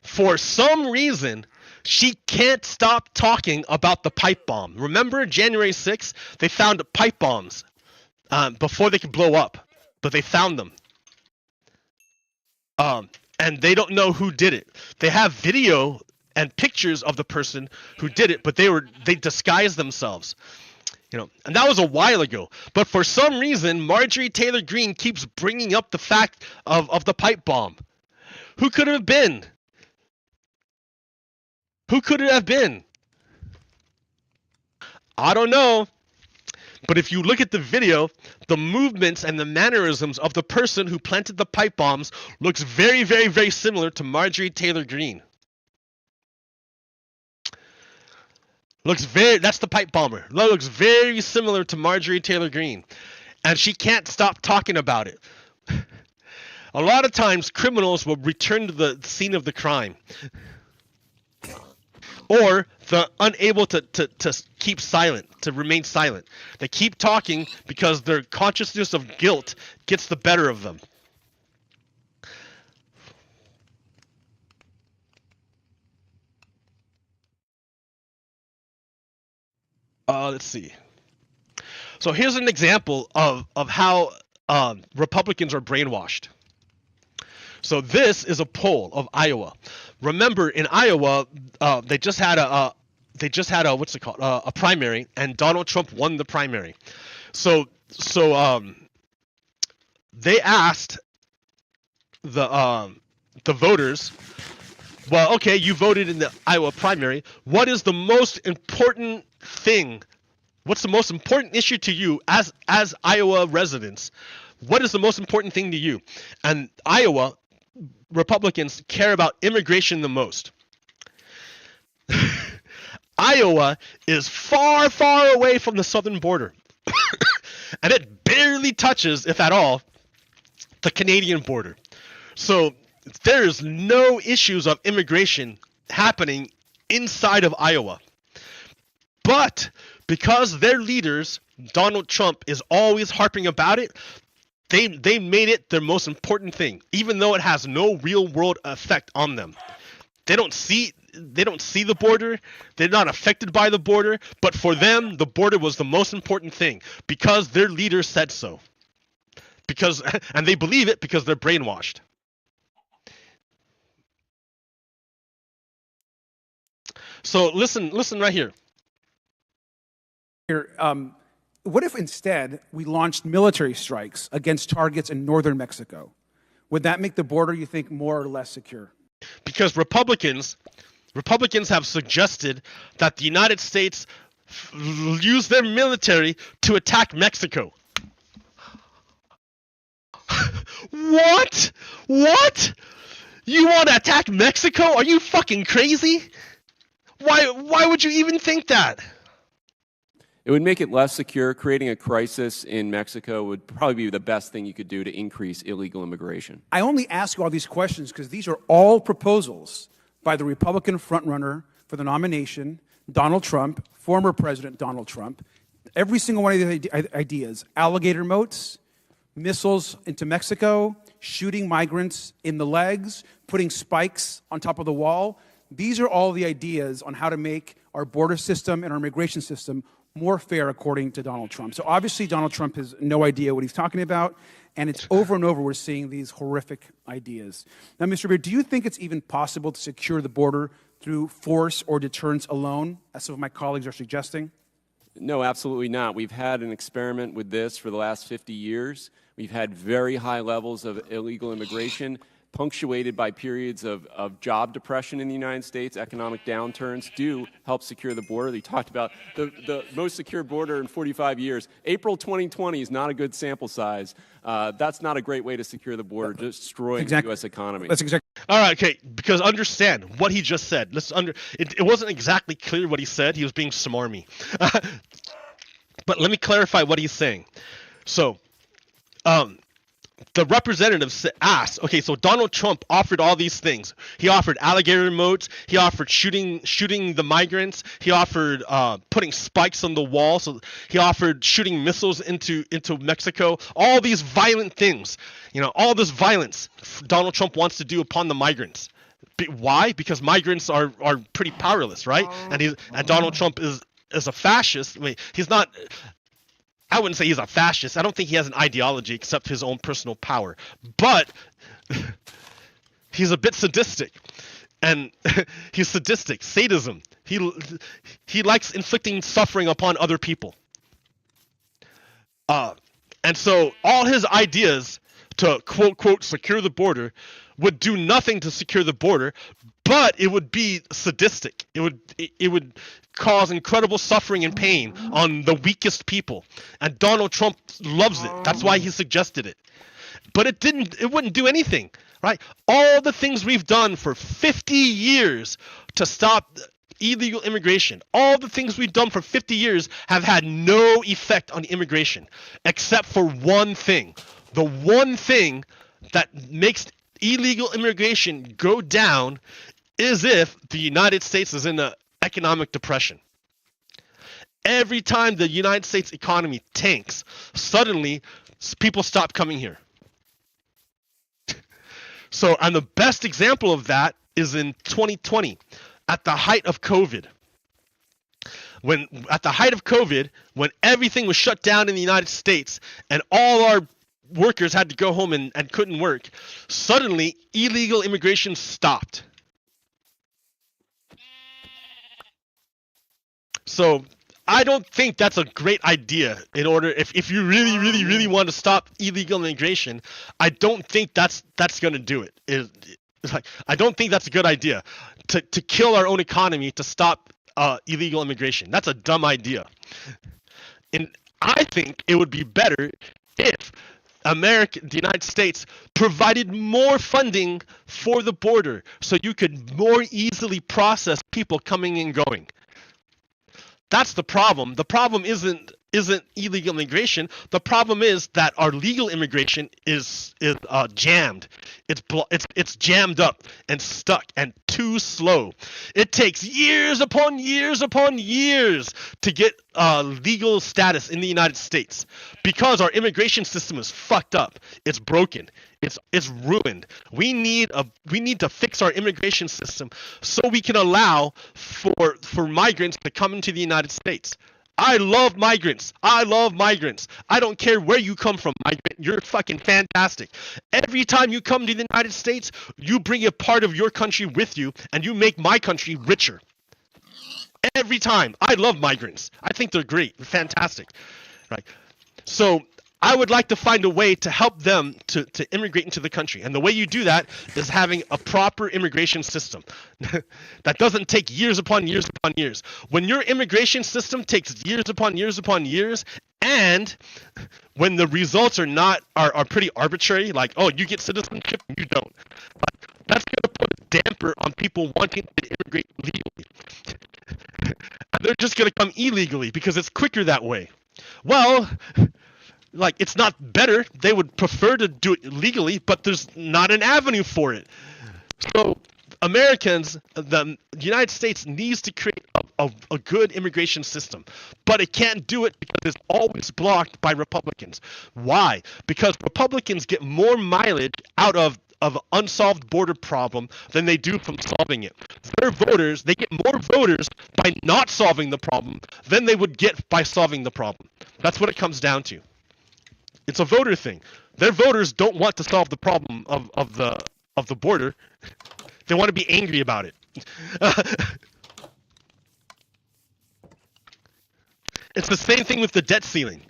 For some reason, she can't stop talking about the pipe bomb. Remember January 6th? They found pipe bombs before they could blow up, but they found them. And they don't know who did it. They have video and pictures of the person who did it, but they disguised themselves. And that was a while ago. But for some reason, Marjorie Taylor Greene keeps bringing up the fact of the pipe bomb. Who could it have been? Who could it have been? I don't know. But if you look at the video, the movements and the mannerisms of the person who planted the pipe bombs looks very, very, very similar to Marjorie Taylor Greene. That's the pipe bomber. That looks very similar to Marjorie Taylor Greene. And she can't stop talking about it. A lot of times criminals will return to the scene of the crime. Or they're unable to keep silent, to remain silent. They keep talking because their consciousness of guilt gets the better of them. Let's see. So here's an example of how Republicans are brainwashed. So this is a poll of Iowa. Remember, in Iowa, they just had a what's it called? A primary, and Donald Trump won the primary. So they asked the voters, well, okay, you voted in the Iowa primary. What is the most important thing? What's the most important issue to you as Iowa residents? What is the most important thing to you? And Iowa Republicans care about immigration the most. Iowa is far, far away from the southern border. And it barely touches, if at all, the Canadian border. So there's no issues of immigration happening inside of Iowa. But because their leaders, Donald Trump, is always harping about it, they made it their most important thing, even though it has no real world effect on them. They don't see the border. They're not affected by the border. But for them, the border was the most important thing because their leader said so. And they believe it because they're brainwashed. So listen right here. What if instead we launched military strikes against targets in northern Mexico? Would that make the border, you think, more or less secure? Because Republicans have suggested that the United States use their military to attack Mexico. What? What? You want to attack Mexico? Are you fucking crazy? Why would you even think that? It would make it less secure. Creating a crisis in Mexico would probably be the best thing you could do to increase illegal immigration. I only ask you all these questions because these are all proposals by the Republican frontrunner for the nomination, Donald Trump, former President Donald Trump. Every single one of these ideas, alligator moats, missiles into Mexico, shooting migrants in the legs, putting spikes on top of the wall. These are all the ideas on how to make our border system and our immigration system more fair, according to Donald Trump. So obviously Donald Trump has no idea what he's talking about, and it's over and over we're seeing these horrific ideas. Now, Mr. Beard, do you think it's even possible to secure the border through force or deterrence alone, as some of my colleagues are suggesting? No, absolutely not. We've had an experiment with this for the last 50 years. We've had very high levels of illegal immigration, punctuated by periods of job depression in the United States. Economic downturns do help secure the border. They talked about the most secure border in 45 years. April 2020 is not a good sample size. That's not a great way to secure the border, destroying the U.S. economy. That's exactly. All right, okay, because understand what he just said. It wasn't exactly clear what he said. He was being smarmy. But let me clarify what he's saying. So, the representative asked, okay, so Donald Trump offered all these things. He offered alligator moats. He offered shooting the migrants. He offered putting spikes on the wall. So he offered shooting missiles into Mexico. All these violent things, all this violence Donald Trump wants to do upon the migrants. Why? Because migrants are pretty powerless, right? And Donald Trump is a fascist. I mean, he's not. I wouldn't say he's a fascist. I don't think he has an ideology except his own personal power. But he's a bit sadistic. And he's sadistic. Sadism. He likes inflicting suffering upon other people. And so all his ideas to quote secure the border would do nothing to secure the border, but it would be sadistic. It would cause incredible suffering and pain on the weakest people. And Donald Trump loves it. That's why he suggested it. But it wouldn't do anything, right? All the things we've done for 50 years to stop illegal immigration, all the things we've done for 50 years have had no effect on immigration, except for one thing. The one thing that makes illegal immigration go down is if the United States is in an economic depression. Every time the United States economy tanks, suddenly people stop coming here. So, and the best example of that is in 2020, at the height of COVID. When everything was shut down in the United States and all our workers had to go home and couldn't work, suddenly illegal immigration stopped. So I don't think that's a great idea. If you really want to stop illegal immigration, I don't think that's going to do it. I don't think that's a good idea to kill our own economy to stop illegal immigration. That's a dumb idea. And I think it would be better if the United States provided more funding for the border so you could more easily process people coming and going. That's the problem. The problem isn't illegal immigration. The problem is that our legal immigration is jammed. It's jammed up and stuck and too slow. It takes years upon years upon years to get legal status in the United States because our immigration system is fucked up. It's broken. It's ruined. We need to fix our immigration system so we can allow for migrants to come into the United States. I love migrants. I don't care where you come from, migrant. You're fucking fantastic. Every time you come to the United States, you bring a part of your country with you, and you make my country richer. Every time. I love migrants. I think they're great. They're fantastic. Right. So I would like to find a way to help them to immigrate into the country. And the way you do that is having a proper immigration system that doesn't take years upon years upon years. When your immigration system takes years upon years upon years, and when the results are pretty arbitrary, like, oh, you get citizenship and you don't, that's going to put a damper on people wanting to immigrate legally. And they're just going to come illegally because it's quicker that way. Well, like, it's not better. They would prefer to do it legally, but there's not an avenue for it. So Americans, the United States needs to create a good immigration system, but it can't do it because it's always blocked by Republicans. Why? Because Republicans get more mileage out of unsolved border problem than they do from solving it. Their voters, they get more voters by not solving the problem than they would get by solving the problem. That's what it comes down to. It's a voter thing. Their voters don't want to solve the problem of the border. They want to be angry about it. It's the same thing with the debt ceiling.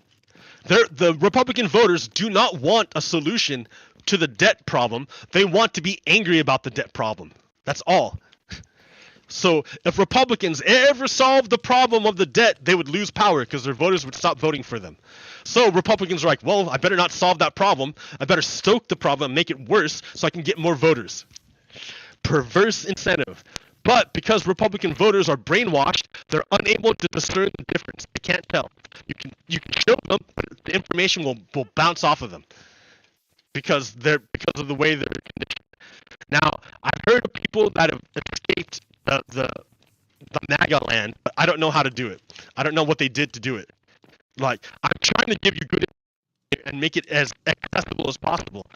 The Republican voters do not want a solution to the debt problem. They want to be angry about the debt problem. That's all. So if Republicans ever solved the problem of the debt, they would lose power because their voters would stop voting for them. So Republicans are like, well, I better not solve that problem. I better stoke the problem, make it worse so I can get more voters. Perverse incentive. But because Republican voters are brainwashed, they're unable to discern the difference. They can't tell. You can show them, but the information will bounce off of them because of the way they're conditioned. Now, I've heard of people that have escaped the MAGA land, but I don't know how to do it. I don't know what they did to do it. Like, I'm trying to give you good information and make it as accessible as possible.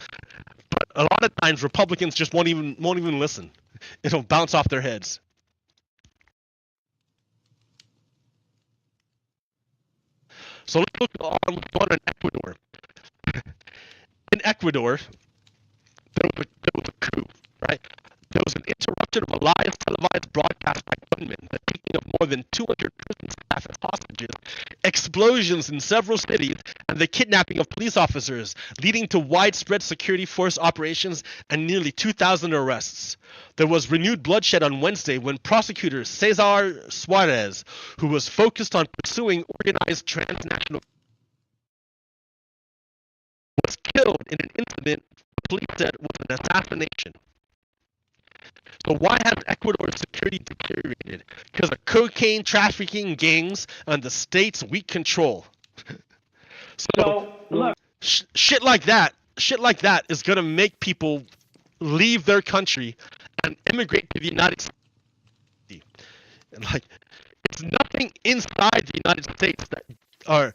But a lot of times Republicans just won't even listen. It'll bounce off their heads. So let's look on what's going on in Ecuador. In Ecuador, there was a coup, right? There was an interruption of a live televised broadcast by gunmen, the taking of more than 200 prison staff as hostages, explosions in several cities, and the kidnapping of police officers, leading to widespread security force operations and nearly 2,000 arrests. There was renewed bloodshed on Wednesday when prosecutor Cesar Suarez, who was focused on pursuing organized transnational, was killed in an incident the police said was an assassination. So why has Ecuador's security deteriorated? Because of cocaine trafficking gangs and the state's weak control. So look, shit like that is gonna make people leave their country and immigrate to the United States. And like, it's nothing inside the United States that are.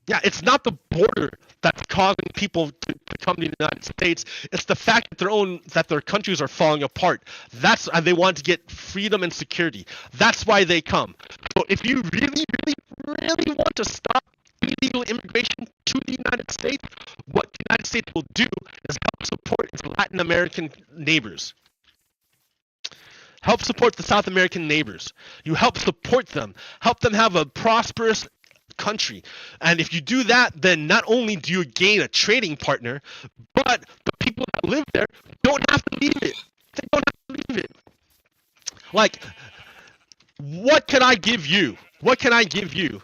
Yeah, it's not the border that's causing people to come to the United States. It's the fact that their countries are falling apart. And they want to get freedom and security. That's why they come. So if you really, really, really want to stop illegal immigration to the United States, what the United States will do is help support its Latin American neighbors. Help support the South American neighbors. You help support them. Help them have a prosperous country. And if you do that, then not only do you gain a trading partner, but the people that live there don't have to leave it. They don't have to leave it. Like, what can I give you? What can I give you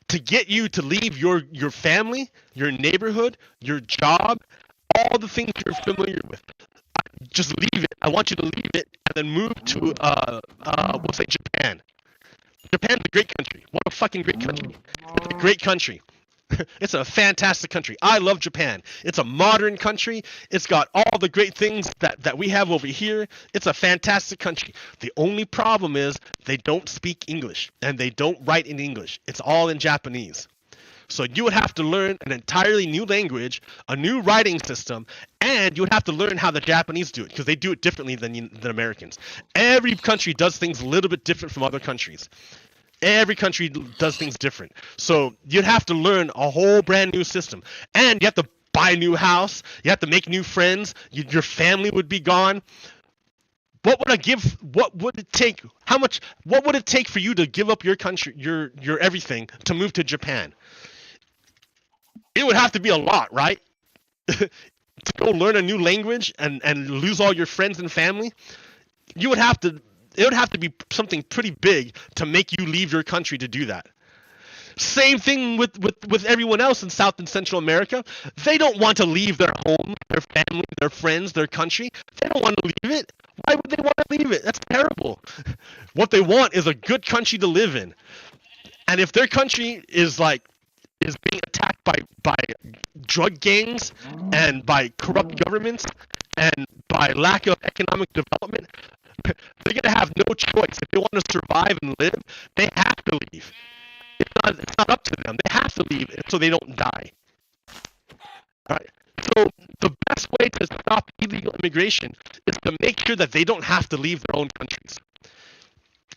to get you to leave your family, your neighborhood, your job, all the things you're familiar with? Just leave it. I want you to leave it and then move to we'll say Japan. Japan's a great country. What a fucking great country. It's a great country. It's a fantastic country. I love Japan. It's a modern country. It's got all the great things that we have over here. It's a fantastic country. The only problem is they don't speak English and they don't write in English. It's all in Japanese. So you would have to learn an entirely new language, a new writing system, and you would have to learn how the Japanese do it because they do it differently than Americans. Every country does things a little bit different from other countries. Every country does things different. So you'd have to learn a whole brand new system. And you have to buy a new house. You have to make new friends. Your family would be gone. What would it take? What would it take for you to give up your country, your everything, to move to Japan? It would have to be a lot, right? To go learn a new language and lose all your friends and family. It would have to be something pretty big to make you leave your country to do that. Same thing with everyone else in South and Central America. They don't want to leave their home, their family, their friends, their country. They don't want to leave it. Why would they want to leave it? That's terrible. What they want is a good country to live in. And if their country is being attacked by drug gangs and by corrupt governments and by lack of economic development, they're going to have no choice. If they want to survive and live, they have to leave. It's not up to them. They have to leave so they don't die. All right. So the best way to stop illegal immigration is to make sure that they don't have to leave their own countries.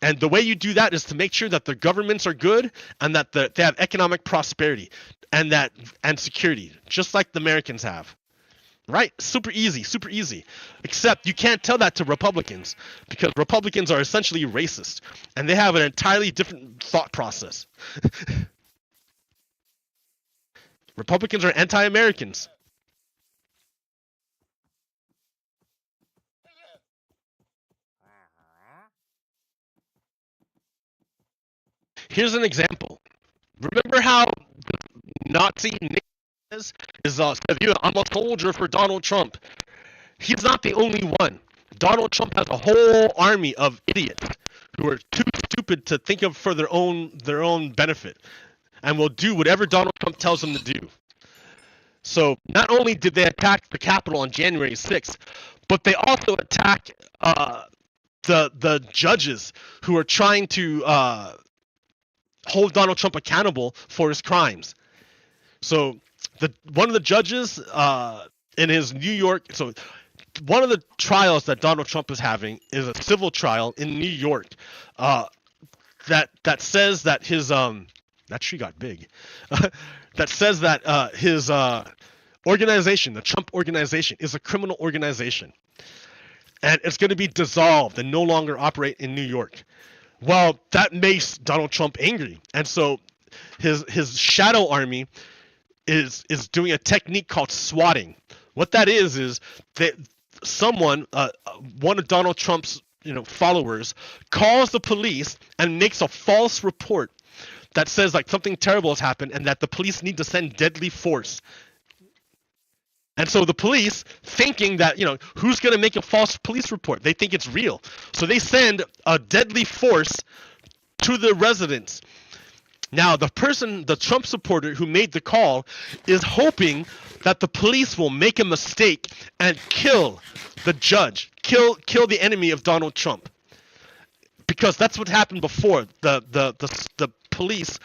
And the way you do that is to make sure that their governments are good and that they have economic prosperity and security, just like the Americans have. Right? Super easy. Except you can't tell that to Republicans because Republicans are essentially racist and they have an entirely different thought process. Republicans are anti-Americans. Here's an example. Remember how the Nazi Nick says, I'm a soldier for Donald Trump. He's not the only one. Donald Trump has a whole army of idiots who are too stupid to think of for their own benefit and will do whatever Donald Trump tells them to do. So not only did they attack the Capitol on January 6th, but they also attack the judges who are trying to hold Donald Trump accountable for his crimes. So one of the judges in his New York, so one of the trials that Donald Trump is having is a civil trial in New York that says that his that tree got big. That says that his organization, the Trump organization, is a criminal organization, and it's going to be dissolved and no longer operate in New York. Well, that makes Donald Trump angry, and so his shadow army is doing a technique called swatting. What that is that someone, one of Donald Trump's followers, calls the police and makes a false report that says like something terrible has happened and that the police need to send deadly force. And so the police, thinking that, who's going to make a false police report? They think it's real. So they send a deadly force to the residence. Now, the Trump supporter who made the call is hoping that the police will make a mistake and kill the judge, kill the enemy of Donald Trump. Because that's what happened before. The police,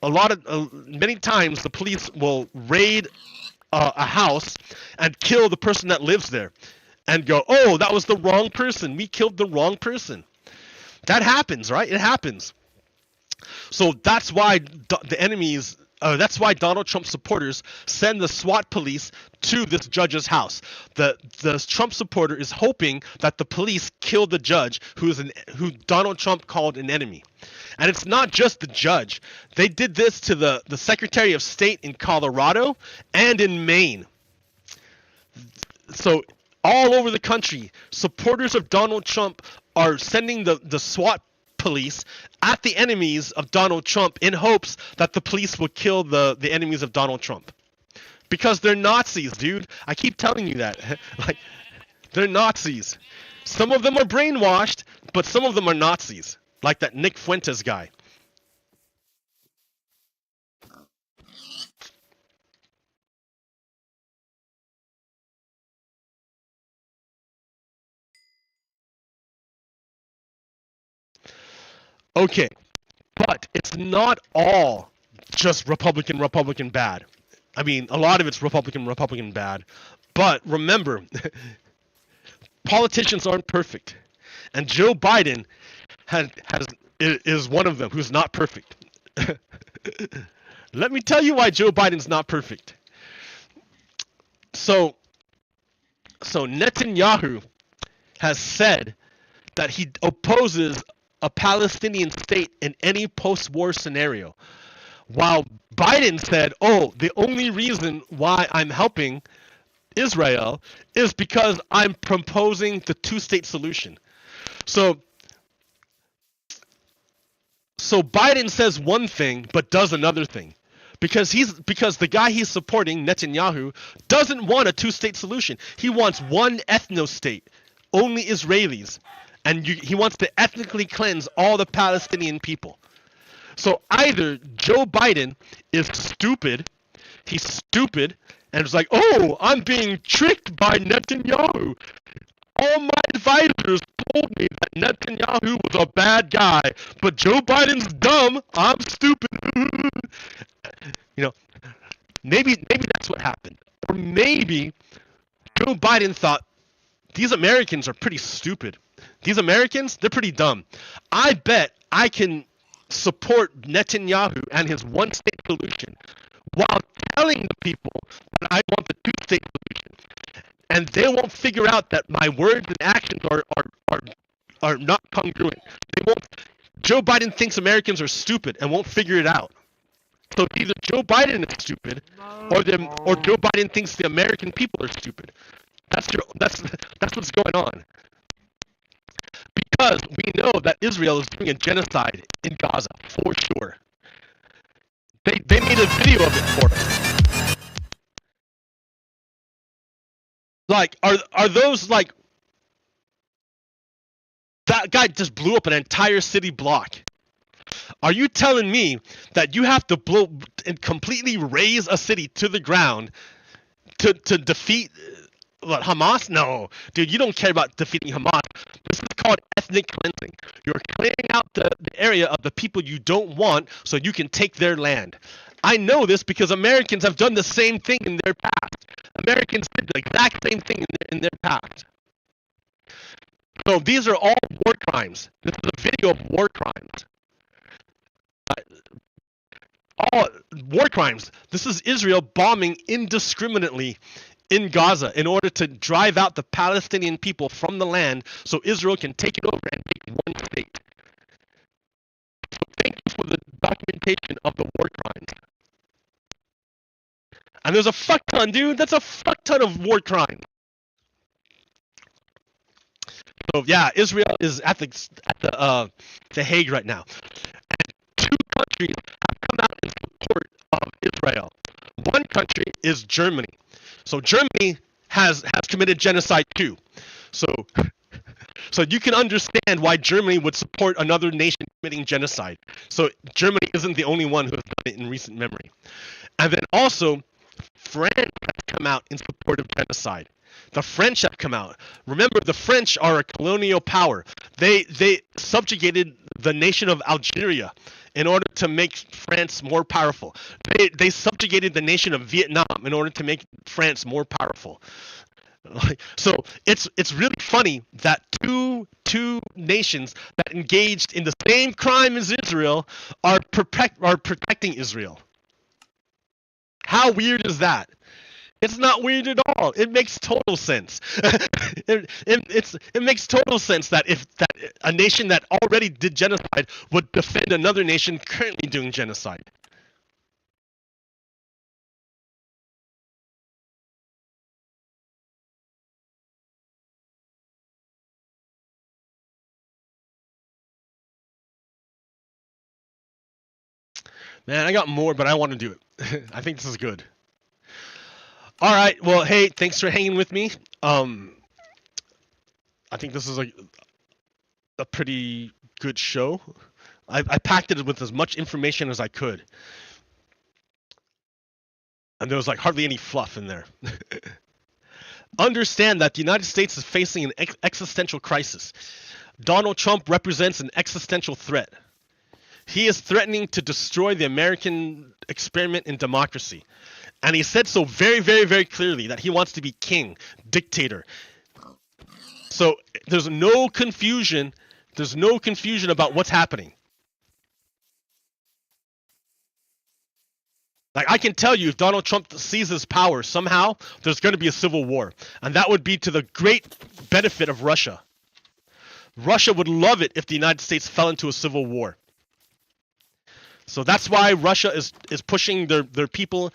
many times the police will raid a house and kill the person that lives there and go, oh, that was the wrong person. We killed the wrong person. That happens, right? It happens. So that's why that's why Donald Trump supporters send the SWAT police to this judge's house. The Trump supporter is hoping that the police kill the judge who Donald Trump called an enemy. And it's not just the judge. They did this to the Secretary of State in Colorado and in Maine. So all over the country, supporters of Donald Trump are sending the SWAT police at the enemies of Donald Trump in hopes that the police will kill the enemies of Donald Trump. Because they're Nazis, dude. I keep telling you that. Like, they're Nazis. Some of them are brainwashed, but some of them are Nazis. Like that Nick Fuentes guy. Okay, but it's not all just Republican bad. I mean, a lot of it's Republican bad. But remember, politicians aren't perfect. And Joe Biden is one of them who's not perfect. Let me tell you why Joe Biden's not perfect. So Netanyahu has said that he opposes a Palestinian state in any post-war scenario. While Biden said, oh, the only reason why I'm helping Israel is because I'm proposing the two-state solution. So Biden says one thing but does another thing. Because the guy he's supporting, Netanyahu, doesn't want a two-state solution. He wants one ethno-state only Israelis, and he wants to ethnically cleanse all the Palestinian people. So either Joe Biden is stupid, he's stupid, and it's like, oh, I'm being tricked by Netanyahu. All my advisors told me that Netanyahu was a bad guy, but Joe Biden's dumb, I'm stupid. You know, maybe that's what happened. Or maybe Joe Biden thought, these Americans are pretty stupid. These Americans, they're pretty dumb. I bet I can support Netanyahu and his one-state solution while telling the people that I want the two-state solution. And they won't figure out that my words and actions are not congruent. They won't. Joe Biden thinks Americans are stupid and won't figure it out. So either Joe Biden is stupid, or Joe Biden thinks the American people are stupid. That's what's going on. Because we know that Israel is doing a genocide in Gaza for sure. They made a video of it for us. Like, are those like, that guy just blew up an entire city block. Are you telling me that you have to blow and completely raze a city to the ground to defeat what, Hamas? No, dude, you don't care about defeating Hamas. This is called ethnic cleansing. You're clearing out the area of the people you don't want so you can take their land. I know this because Americans have done the same thing in their past. Americans did the exact same thing in their past. So these are all war crimes. This is a video of war crimes. All war crimes. This is Israel bombing indiscriminately in Gaza in order to drive out the Palestinian people from the land so Israel can take it over and make one state. So thank you for the documentation of the war crimes. And there's a fuck ton, dude. That's a fuck ton of war crimes. So yeah, Israel is at the Hague right now. And two countries have come out in support of Israel. One country is Germany. So Germany has committed genocide too. So you can understand why Germany would support another nation committing genocide. So Germany isn't the only one who has done it in recent memory. And then also, France has come out in support of genocide. The French have come out. Remember, the French are a colonial power. They subjugated the nation of Algeria in order to make France more powerful. They subjugated the nation of Vietnam in order to make France more powerful. So it's really funny that two nations that engaged in the same crime as Israel are protecting Israel. How weird is that? It's not weird at all. It makes total sense. It makes total sense that a nation that already did genocide would defend another nation currently doing genocide. Man, I got more, but I want to do it. I think this is good. All right. Well, hey, thanks for hanging with me. I think this is a pretty good show. I packed it with as much information as I could. And there was like hardly any fluff in there. Understand that the United States is facing an existential crisis. Donald Trump represents an existential threat. He is threatening to destroy the American experiment in democracy. And he said so very, very, very clearly that he wants to be king, dictator. So there's no confusion. There's no confusion about what's happening. Like, I can tell you, if Donald Trump seizes power somehow, there's going to be a civil war. And that would be to the great benefit of Russia. Russia would love it if the United States fell into a civil war. So that's why Russia is pushing their people,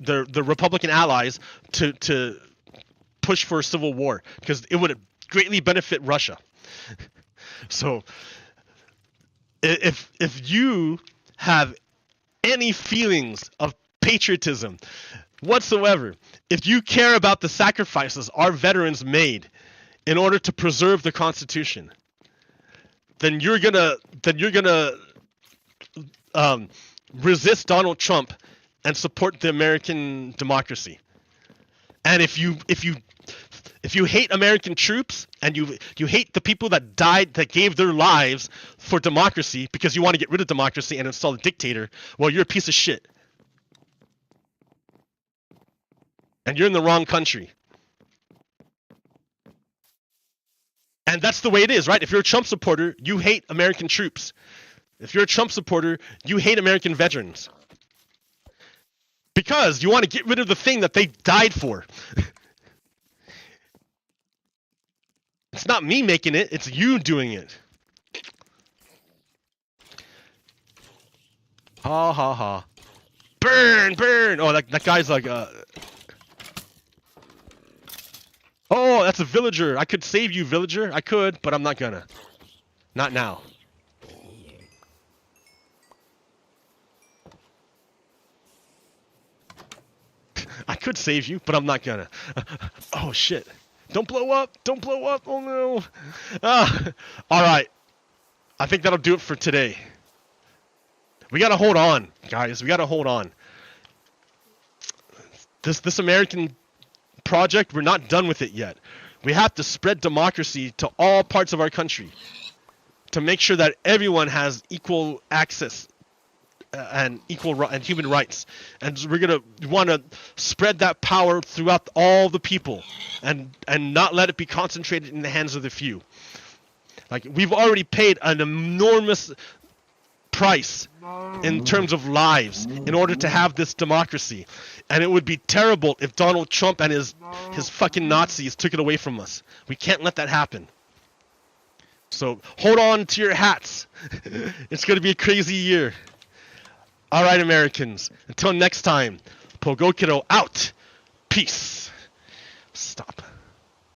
their Republican allies, to push for a civil war, because it would greatly benefit Russia. So if you have any feelings of patriotism whatsoever, if you care about the sacrifices our veterans made in order to preserve the Constitution, then you're gonna resist Donald Trump and support the American democracy. And if you hate American troops and you hate the people that died, that gave their lives for democracy because you want to get rid of democracy and install a dictator, well, you're a piece of shit. And you're in the wrong country. And that's the way it is, right? If you're a Trump supporter, you hate American troops. If you're a Trump supporter, you hate American veterans. Because you want to get rid of the thing that they died for. It's not me making it, it's you doing it. Ha ha ha. Burn, burn! Oh, that guy's like, Oh, that's a villager. I could save you, villager. I could, but I'm not gonna. Not now. I could save you, but I'm not gonna. Oh, shit. Don't blow up! Don't blow up! Oh, no! Alright. I think that'll do it for today. We gotta hold on, guys. We gotta hold on. This American project, we're not done with it yet. We have to spread democracy to all parts of our country to make sure that everyone has equal access and human rights. And we're gonna want to spread that power throughout all the people and not let it be concentrated in the hands of the few. Like, we've already paid an enormous price in terms of lives in order to have this democracy, and it would be terrible if Donald Trump and his fucking Nazis took it away from us. We can't let that happen. So hold on to your hats. It's going to be a crazy year. All right, Americans, until next time, Pogo Kiddo out. Peace. Stop.